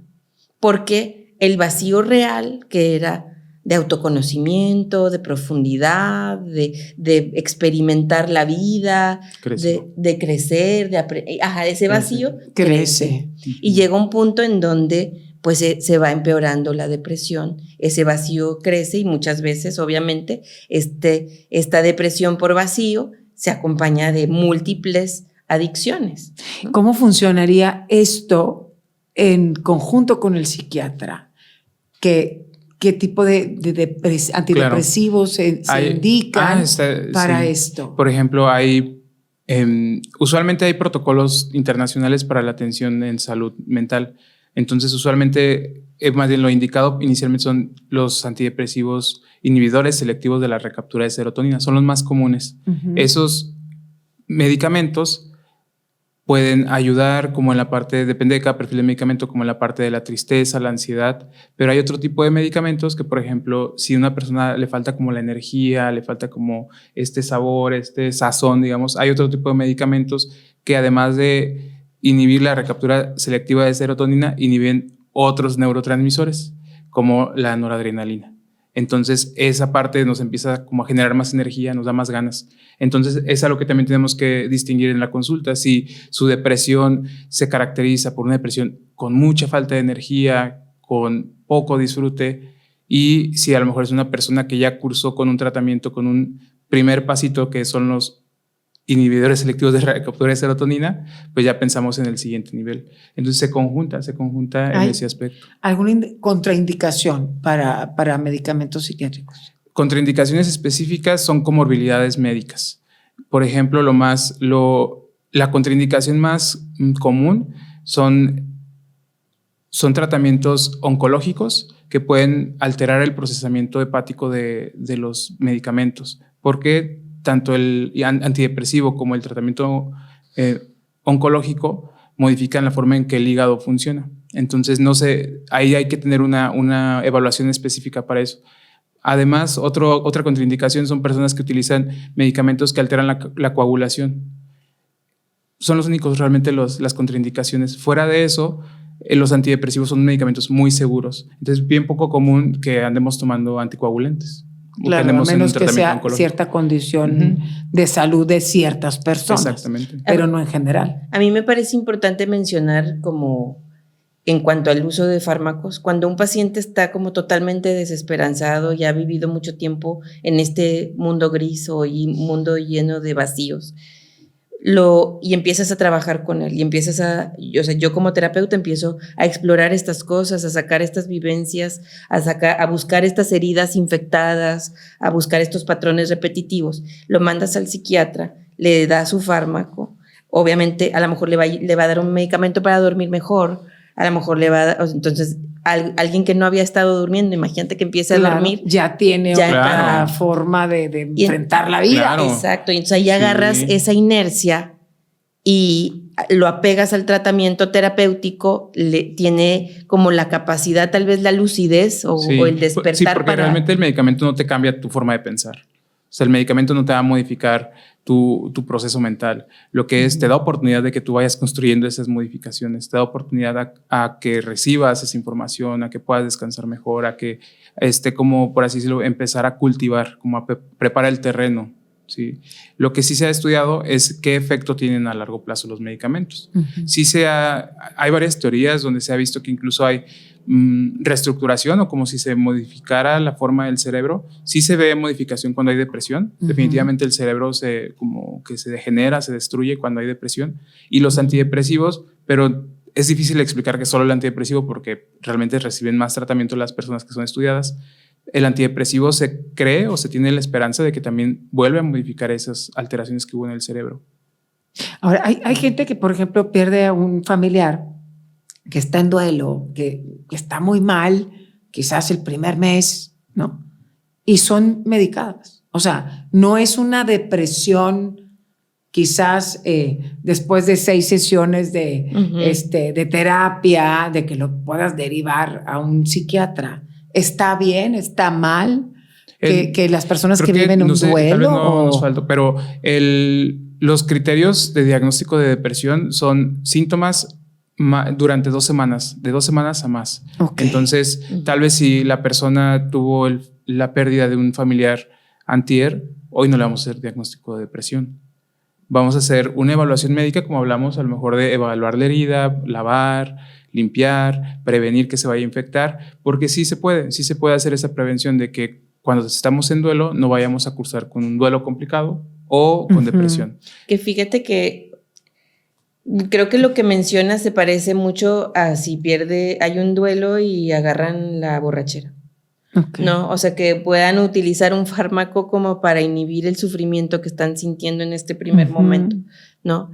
Porque el vacío real, que era de autoconocimiento, de profundidad, de experimentar la vida, de crecer, de aprender. Ese vacío crece. Y llega un punto en donde pues se va empeorando la depresión, ese vacío crece y muchas veces, obviamente, esta depresión por vacío se acompaña de múltiples adicciones, ¿no? ¿Cómo funcionaría esto en conjunto con el psiquiatra? Que qué tipo de antidepresivos se indican para esto. Por ejemplo, usualmente hay protocolos internacionales para la atención en salud mental. Entonces, usualmente, más bien lo indicado inicialmente son los antidepresivos inhibidores selectivos de la recaptura de serotonina. Son los más comunes. Esos medicamentos pueden ayudar como en la parte, depende de cada perfil de medicamento, como en la parte de la tristeza, la ansiedad, pero hay otro tipo de medicamentos que, por ejemplo, si a una persona le falta como la energía, le falta como este sabor, este sazón, digamos, hay otro tipo de medicamentos que además de inhibir la recaptura selectiva de serotonina, inhiben otros neurotransmisores, como la noradrenalina. Entonces, esa parte nos empieza como a generar más energía, nos da más ganas. Entonces, es algo que también tenemos que distinguir en la consulta. Si su depresión se caracteriza por una depresión con mucha falta de energía, con poco disfrute, y si a lo mejor es una persona que ya cursó con un tratamiento, con un primer pasito que son los inhibidores selectivos de recaptura de serotonina, pues ya pensamos en el siguiente nivel. Entonces se conjunta en ese aspecto. ¿Alguna contraindicación para medicamentos psiquiátricos? Contraindicaciones específicas son comorbilidades médicas. Por ejemplo, la contraindicación más común son tratamientos oncológicos que pueden alterar el procesamiento hepático de los medicamentos, porque tanto el antidepresivo como el tratamiento oncológico modifican la forma en que el hígado funciona. Entonces, ahí hay que tener una evaluación específica para eso. Además, otra contraindicación son personas que utilizan medicamentos que alteran la coagulación. Son los únicos realmente las contraindicaciones. Fuera de eso, los antidepresivos son medicamentos muy seguros. Entonces, es bien poco común que andemos tomando anticoagulantes. Claro, a menos que sea cierta condición de salud de ciertas personas. Exactamente. Pero no en general. A mí me parece importante mencionar como en cuanto al uso de fármacos, cuando un paciente está como totalmente desesperanzado y ha vivido mucho tiempo en este mundo gris o mundo lleno de vacíos, y empiezas a trabajar con él y yo como terapeuta empiezo a explorar estas cosas, a sacar estas vivencias, a buscar estas heridas infectadas, a buscar estos patrones repetitivos. Lo mandas al psiquiatra, le da su fármaco, obviamente a lo mejor le va a dar un medicamento para dormir mejor, a lo mejor le va a dar, entonces alguien que no había estado durmiendo, imagínate que empiece a dormir. Ya tiene otra forma de enfrentar la vida. Claro. Exacto, y entonces ahí agarras esa inercia y lo apegas al tratamiento terapéutico, tiene como la capacidad, tal vez la lucidez o el despertar. Sí, porque realmente el medicamento no te cambia tu forma de pensar. O sea, el medicamento no te va a modificar tu proceso mental. Lo que te da oportunidad de que tú vayas construyendo esas modificaciones, te da oportunidad a que recibas esa información, a que puedas descansar mejor, a que como por así decirlo, empezar a cultivar, como a preparar el terreno. ¿Sí? Lo que sí se ha estudiado es qué efecto tienen a largo plazo los medicamentos. Hay varias teorías donde se ha visto que incluso hay reestructuración o como si se modificara la forma del cerebro. Sí se ve modificación cuando hay depresión. Definitivamente el cerebro como que se degenera, se destruye cuando hay depresión. Y los antidepresivos, pero es difícil explicar que solo el antidepresivo porque realmente reciben más tratamiento las personas que son estudiadas. El antidepresivo se cree o se tiene la esperanza de que también vuelve a modificar esas alteraciones que hubo en el cerebro. Ahora, hay gente que, por ejemplo, pierde a un familiar que está en duelo, que está muy mal, quizás el primer mes, ¿no? Y son medicadas. O sea, no es una depresión quizás después de 6 sesiones de terapia, de que lo puedas derivar a un psiquiatra. ¿Está bien? ¿Está mal? Que las personas que viven un duelo. Tal vez no nos faltó, pero los criterios de diagnóstico de depresión son síntomas durante 2 semanas, de 2 semanas a más. Okay. Entonces, tal vez si la persona tuvo la pérdida de un familiar antier, hoy no le vamos a hacer diagnóstico de depresión. Vamos a hacer una evaluación médica, como hablamos, a lo mejor de evaluar la herida, lavar, limpiar, prevenir que se vaya a infectar, porque sí se puede hacer esa prevención de que cuando estamos en duelo no vayamos a cursar con un duelo complicado o con depresión. Que fíjate que creo que lo que mencionas se parece mucho a si hay un duelo y agarran la borrachera. Okay. ¿no? O sea, que puedan utilizar un fármaco como para inhibir el sufrimiento que están sintiendo en este primer momento, ¿no?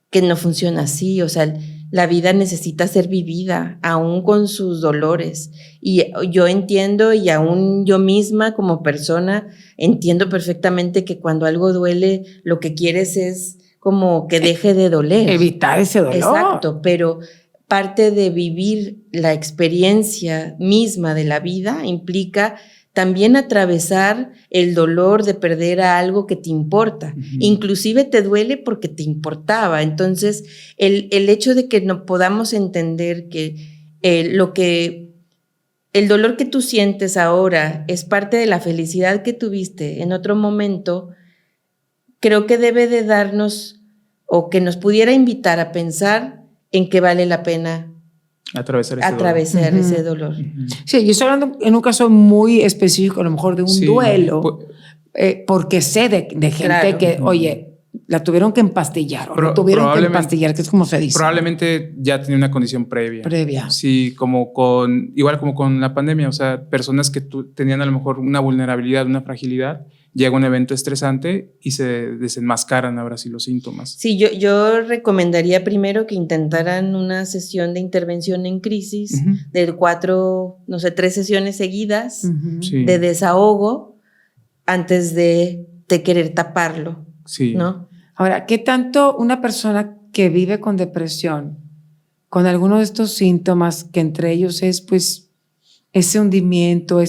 Que no funciona así, o sea, la vida necesita ser vivida, aún con sus dolores. Y yo entiendo, y aún yo misma como persona, entiendo perfectamente que cuando algo duele, lo que quieres es como que deje de doler. Evitar ese dolor. Exacto, pero parte de vivir la experiencia misma de la vida implica también atravesar el dolor de perder a algo que te importa. Inclusive te duele porque te importaba. Entonces, el hecho de que no podamos entender que el dolor que tú sientes ahora es parte de la felicidad que tuviste en otro momento, creo que debe de darnos, o que nos pudiera invitar a pensar en que vale la pena atravesar ese dolor. Sí, yo estoy hablando en un caso muy específico, a lo mejor de un duelo, porque sé de gente que, oye, la tuvieron que empastillar, o la tuvieron que empastillar, que es como se dice. Probablemente ya tenía una condición previa. Sí, igual como con la pandemia, o sea, personas que tenían a lo mejor una vulnerabilidad, una fragilidad, llega un evento estresante y se desenmascaran ahora sí los síntomas. Sí, yo recomendaría primero que intentaran una sesión de intervención en crisis de 3 sesiones seguidas de desahogo antes de querer taparlo. Sí. ¿No? Ahora, ¿qué tanto una persona que vive con depresión, con alguno de estos síntomas, que entre ellos es pues ese hundimiento,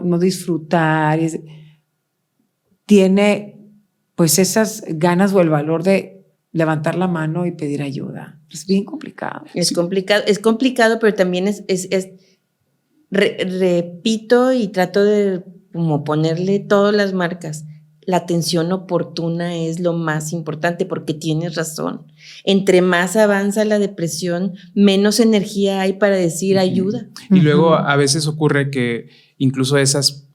no disfrutar, tiene pues esas ganas o el valor de levantar la mano y pedir ayuda? Es bien complicado. Es complicado, pero también repito y trato de como ponerle todas las marcas. La atención oportuna es lo más importante, porque tienes razón. Entre más avanza la depresión, menos energía hay para decir ayuda. Y luego a veces ocurre que incluso esas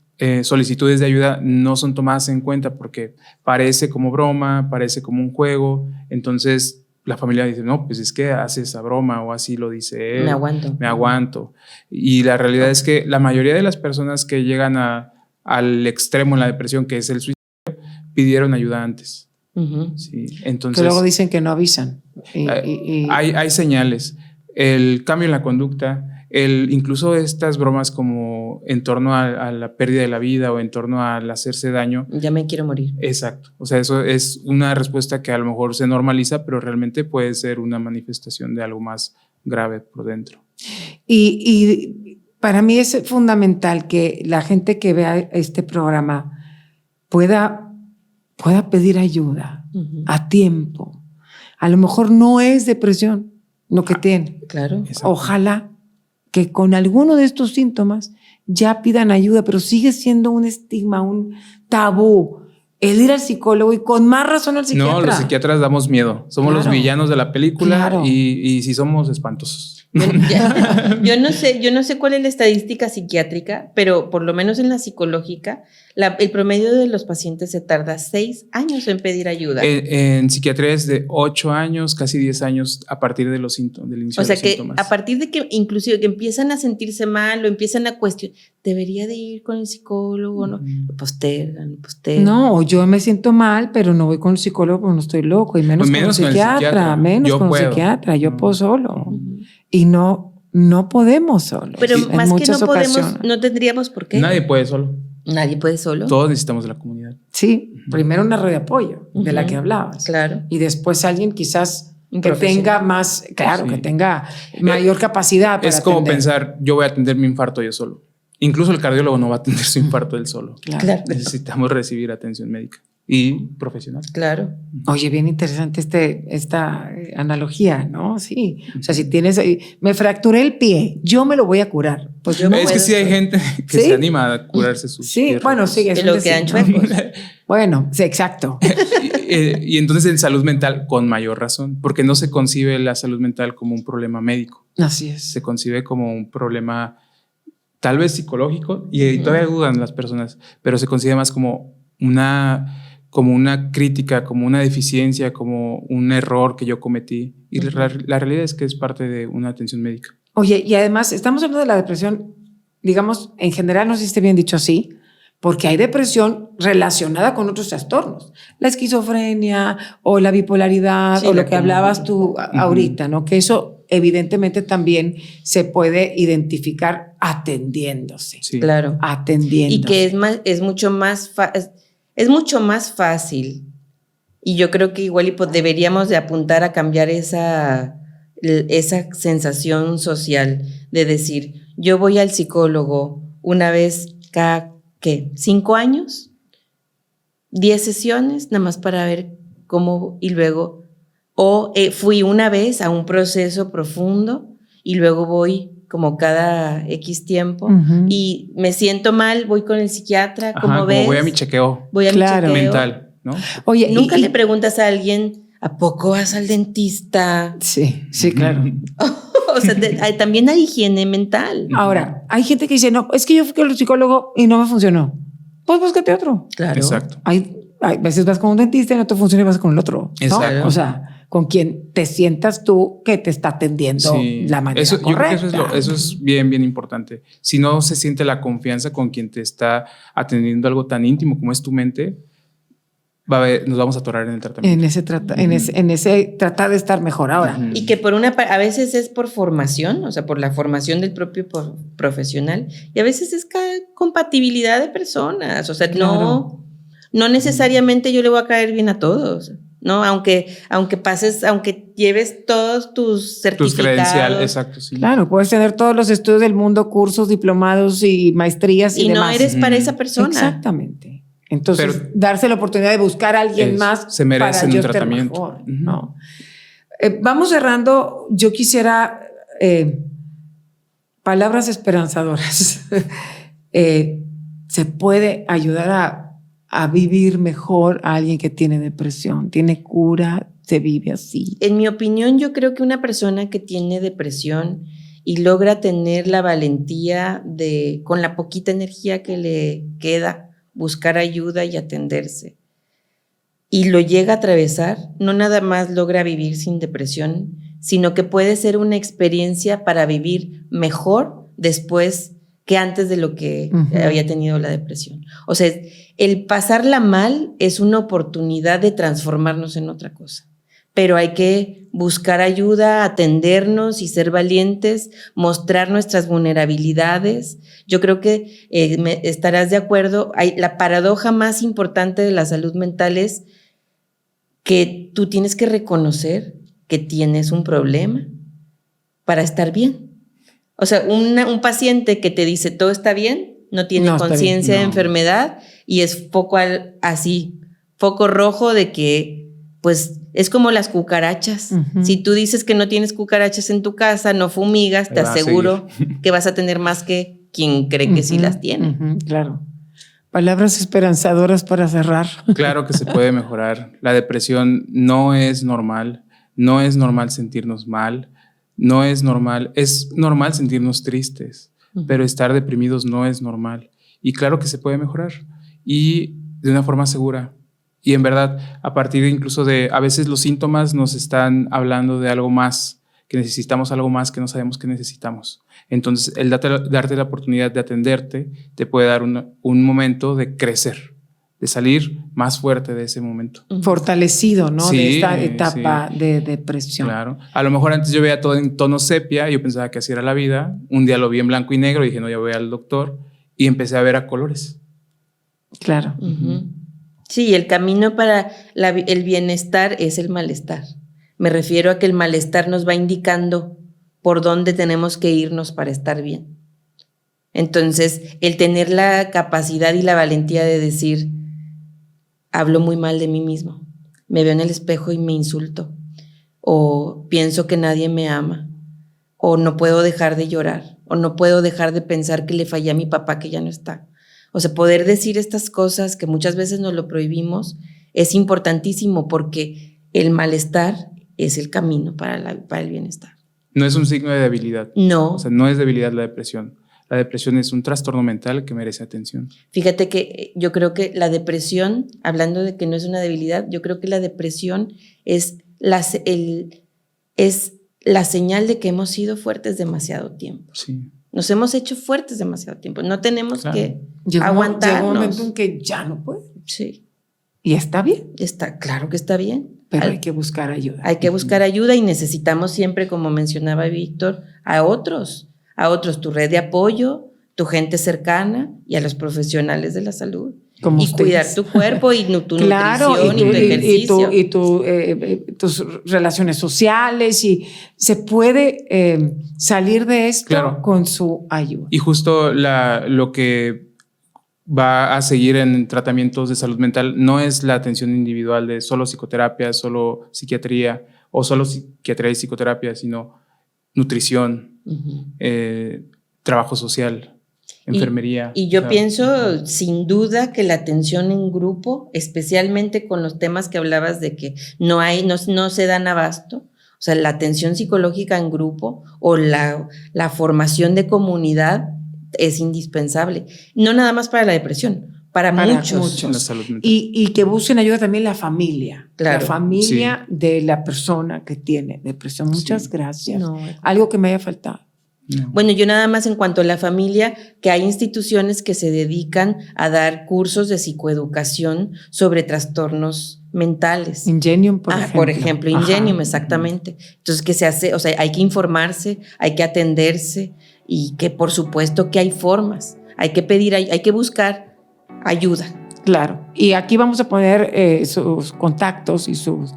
solicitudes de ayuda no son tomadas en cuenta porque parece como broma, parece como un juego. Entonces la familia dice, no, pues es que hace esa broma, o así lo dice él. Me aguanto. Y la realidad es que la mayoría de las personas que llegan al extremo en la depresión, que es el suicidio, pidieron ayuda antes. Sí, entonces, que luego dicen que no avisan. Hay señales. El cambio en la conducta, incluso estas bromas como en torno a la pérdida de la vida o en torno al hacerse daño. Ya me quiero morir. Exacto. O sea, eso es una respuesta que a lo mejor se normaliza, pero realmente puede ser una manifestación de algo más grave por dentro. Y para mí es fundamental que la gente que vea este programa pueda pedir ayuda a tiempo. A lo mejor no es depresión lo que tiene. Claro. Exacto. Ojalá que con alguno de estos síntomas ya pidan ayuda, pero sigue siendo un estigma, un tabú el ir al psicólogo, y con más razón al psiquiatra. No, los psiquiatras damos miedo. Somos los villanos de la película y sí somos espantosos. Yo no sé cuál es la estadística psiquiátrica, pero por lo menos en la psicológica, el promedio de los pacientes se tarda 6 años en pedir ayuda. En psiquiatría es de 8 años, casi 10 años a partir de los síntomas, del inicio de los síntomas. O sea, que a partir de que inclusive que empiezan a sentirse mal o empiezan a cuestionar, debería de ir con el psicólogo, ¿no? Lo postergan. No, yo me siento mal, pero no voy con el psicólogo porque no estoy loco, y menos con el psiquiatra. Yo puedo solo. Y no podemos solos. Pero más que no podemos, no tendríamos por qué. Nadie puede solo. Nadie puede solo. Todos necesitamos de la comunidad. Sí, primero una red de apoyo, de la que hablabas. Claro. Y después alguien quizás que tenga más, que tenga mayor capacidad para es como atender. pensar, yo voy a atender mi infarto yo solo. Incluso el cardiólogo no va a atender su infarto él solo. Claro. Necesitamos recibir atención médica y profesional. Claro. Oye, bien interesante esta analogía, ¿no? Sí. O sea, si tienes, me fracturé el pie, yo me lo voy a curar. Pues yo es que sí hay gente que se anima a curarse sus pies. Bueno, sí. Que lo quedan chuecos. Bueno, sí, exacto. Y entonces en salud mental, con mayor razón, porque no se concibe la salud mental como un problema médico. Así es. Se concibe como un problema tal vez psicológico, y todavía dudan las personas, pero se concibe más como una crítica, como una deficiencia, como un error que yo cometí. Y la realidad es que es parte de una atención médica. Oye, y además estamos hablando de la depresión digamos, en general, no sé si esté bien dicho así, porque hay depresión relacionada con otros trastornos, la esquizofrenia o la bipolaridad, Sí, o la lo que hablabas tú ahorita, ¿no? Que eso evidentemente también se puede identificar atendiéndose. Sí. Claro. Atendiéndose. Y que es mucho más fácil. Y yo creo que igual deberíamos de apuntar a cambiar esa sensación social de decir, yo voy al psicólogo una vez cada, ¿qué? 5 años, 10 sesiones, nada más para ver cómo, y luego, fui una vez a un proceso profundo y luego voy como cada X tiempo y me siento mal, voy con el psiquiatra, Ajá, ¿cómo ves? voy a mi chequeo Voy a Claro. mi chequeo. mental, ¿no? Oye, Nunca le preguntas a alguien, ¿a poco vas al dentista? Sí, sí, claro. O sea, también hay higiene mental. Ahora, hay gente que dice, no, es que yo fui al psicólogo y no me funcionó. Pues búscate otro. Claro. Exacto. Hay veces vas con un dentista y no te funciona y vas con el otro, ¿no? Exacto. O sea, con quien te sientas tú que te está atendiendo la manera Yo creo correcta. que eso es bien, bien importante. Si no se siente la confianza con quien te está atendiendo algo tan íntimo como es tu mente, nos vamos a atorar en el tratamiento. En ese tratar de estar mejor ahora. Y que a veces es por formación, o sea, por la formación del propio profesional, y a veces es compatibilidad de personas, o sea, Claro. no necesariamente yo le voy a caer bien a todos, ¿no? Aunque lleves todos tus certificados. Tus credenciales, exacto, sí. Claro, puedes tener todos los estudios del mundo, cursos, diplomados y maestrías y demás. no eres para esa persona. Exactamente. Entonces, Pero darse la oportunidad de buscar a alguien más se merece para un yo estar tratamiento. mejor, ¿no? Vamos cerrando. Yo quisiera palabras esperanzadoras. Se puede ayudar a vivir mejor a alguien que tiene depresión. Tiene cura, se vive así. En mi opinión, yo creo que una persona que tiene depresión y logra tener la valentía de, con la poquita energía que le queda, buscar ayuda y atenderse, y lo llega a atravesar, no nada más logra vivir sin depresión, sino que puede ser una experiencia para vivir mejor después que antes de lo que había tenido la depresión. O sea, el pasarla mal es una oportunidad de transformarnos en otra cosa. Pero hay que buscar ayuda, atendernos y ser valientes, mostrar nuestras vulnerabilidades. Yo creo que estarás de acuerdo, la paradoja más importante de la salud mental es que tú tienes que reconocer que tienes un problema para estar bien. O sea, un paciente que te dice todo está bien, no tiene conciencia de enfermedad y es foco rojo de que, pues, es como las cucarachas. Si tú dices que no tienes cucarachas en tu casa, no fumigas, te aseguro que vas a tener más que quien cree que sí las tiene. Claro. Palabras esperanzadoras para cerrar. Claro que se puede mejorar. La depresión no es normal. No es normal sentirnos mal. Es normal sentirnos tristes, pero estar deprimidos no es normal. Y claro que se puede mejorar. Y de una forma segura. Y en verdad, a partir incluso de, a veces los síntomas nos están hablando de algo más, que necesitamos algo más que no sabemos que necesitamos. Entonces, el darte la oportunidad de atenderte te puede dar un momento de crecer, de salir más fuerte de ese momento. Fortalecido, ¿no? Sí, de esta etapa de depresión. Claro. A lo mejor antes yo veía todo en tono sepia, yo pensaba que así era la vida. Un día lo vi en blanco y negro y dije, no, ya voy al doctor. Y empecé a ver a colores. Claro. Sí, el camino para el bienestar es el malestar. Me refiero a que el malestar nos va indicando por dónde tenemos que irnos para estar bien. Entonces, el tener la capacidad y la valentía de decir, hablo muy mal de mí mismo, me veo en el espejo y me insulto, o pienso que nadie me ama, o no puedo dejar de llorar, o no puedo dejar de pensar que le fallé a mi papá que ya no está. O sea, poder decir estas cosas que muchas veces nos lo prohibimos es importantísimo porque el malestar es el camino para el bienestar. No es un signo de debilidad. No. O sea, no es debilidad la depresión. La depresión es un trastorno mental que merece atención. Fíjate que yo creo que la depresión, hablando de que no es una debilidad, yo creo que la depresión es la señal de que hemos sido fuertes demasiado tiempo. Sí. Nos hemos hecho fuertes demasiado tiempo. No tenemos que Llegó aguantarnos. un momento en que ya no puede. Sí. Y está bien. Claro que está bien. Pero hay que buscar ayuda. Hay que buscar ayuda y necesitamos siempre, como mencionaba Víctor, a otros, tu red de apoyo, tu gente cercana y a los profesionales de la salud. Como y ustedes. Cuidar tu cuerpo y tu nutrición y tu ejercicio. Tus relaciones sociales, y se puede salir de esto con su ayuda. Y justo lo que va a seguir en tratamientos de salud mental no es la atención individual de solo psicoterapia, solo psiquiatría o solo psiquiatría y psicoterapia, sino nutrición, trabajo social, enfermería. Y yo pienso sin duda que la atención en grupo, especialmente con los temas que hablabas de que no se dan abasto, o sea, la atención psicológica en grupo o la formación de comunidad es indispensable. No nada más para la depresión, para muchos. En la salud mental. Y que busquen ayuda también la familia. Claro, la familia de la persona que tiene depresión. Muchas gracias. No. Algo que me haya faltado. No. Bueno, yo nada más en cuanto a la familia, que hay instituciones que se dedican a dar cursos de psicoeducación sobre trastornos mentales. Ingenium, por ejemplo. Por ejemplo, Ingenium, exactamente. Entonces, que se hace, o sea, hay que informarse, hay que atenderse y que por supuesto que hay formas, hay que pedir, hay que buscar ayuda. Claro. Y aquí vamos a poner sus contactos y sus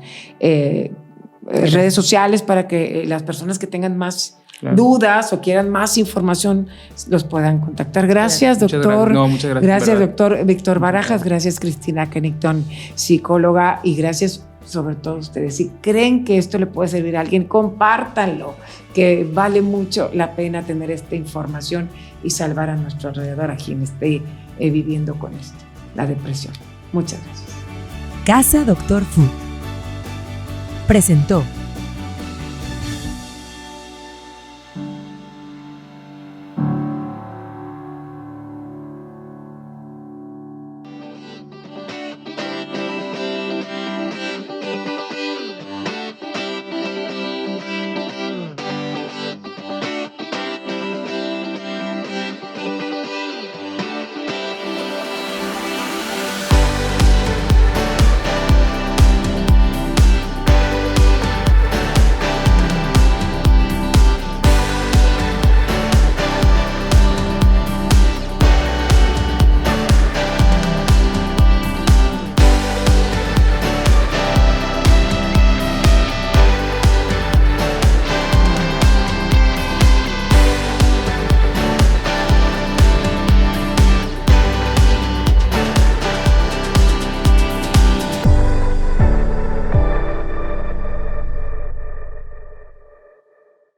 redes sociales para que las personas que tengan más dudas o quieran más información los puedan contactar. Gracias, doctor. Muchas gracias. Gracias, doctor Víctor Barajas. Gracias, Cristina Kennington, psicóloga. Y gracias sobre todo a ustedes. Si creen que esto le puede servir a alguien, compártanlo, que vale mucho la pena tener esta información y salvar a nuestro alrededor, a quien esté viviendo con esto, la depresión. Muchas gracias. Casa Doctor Food presentó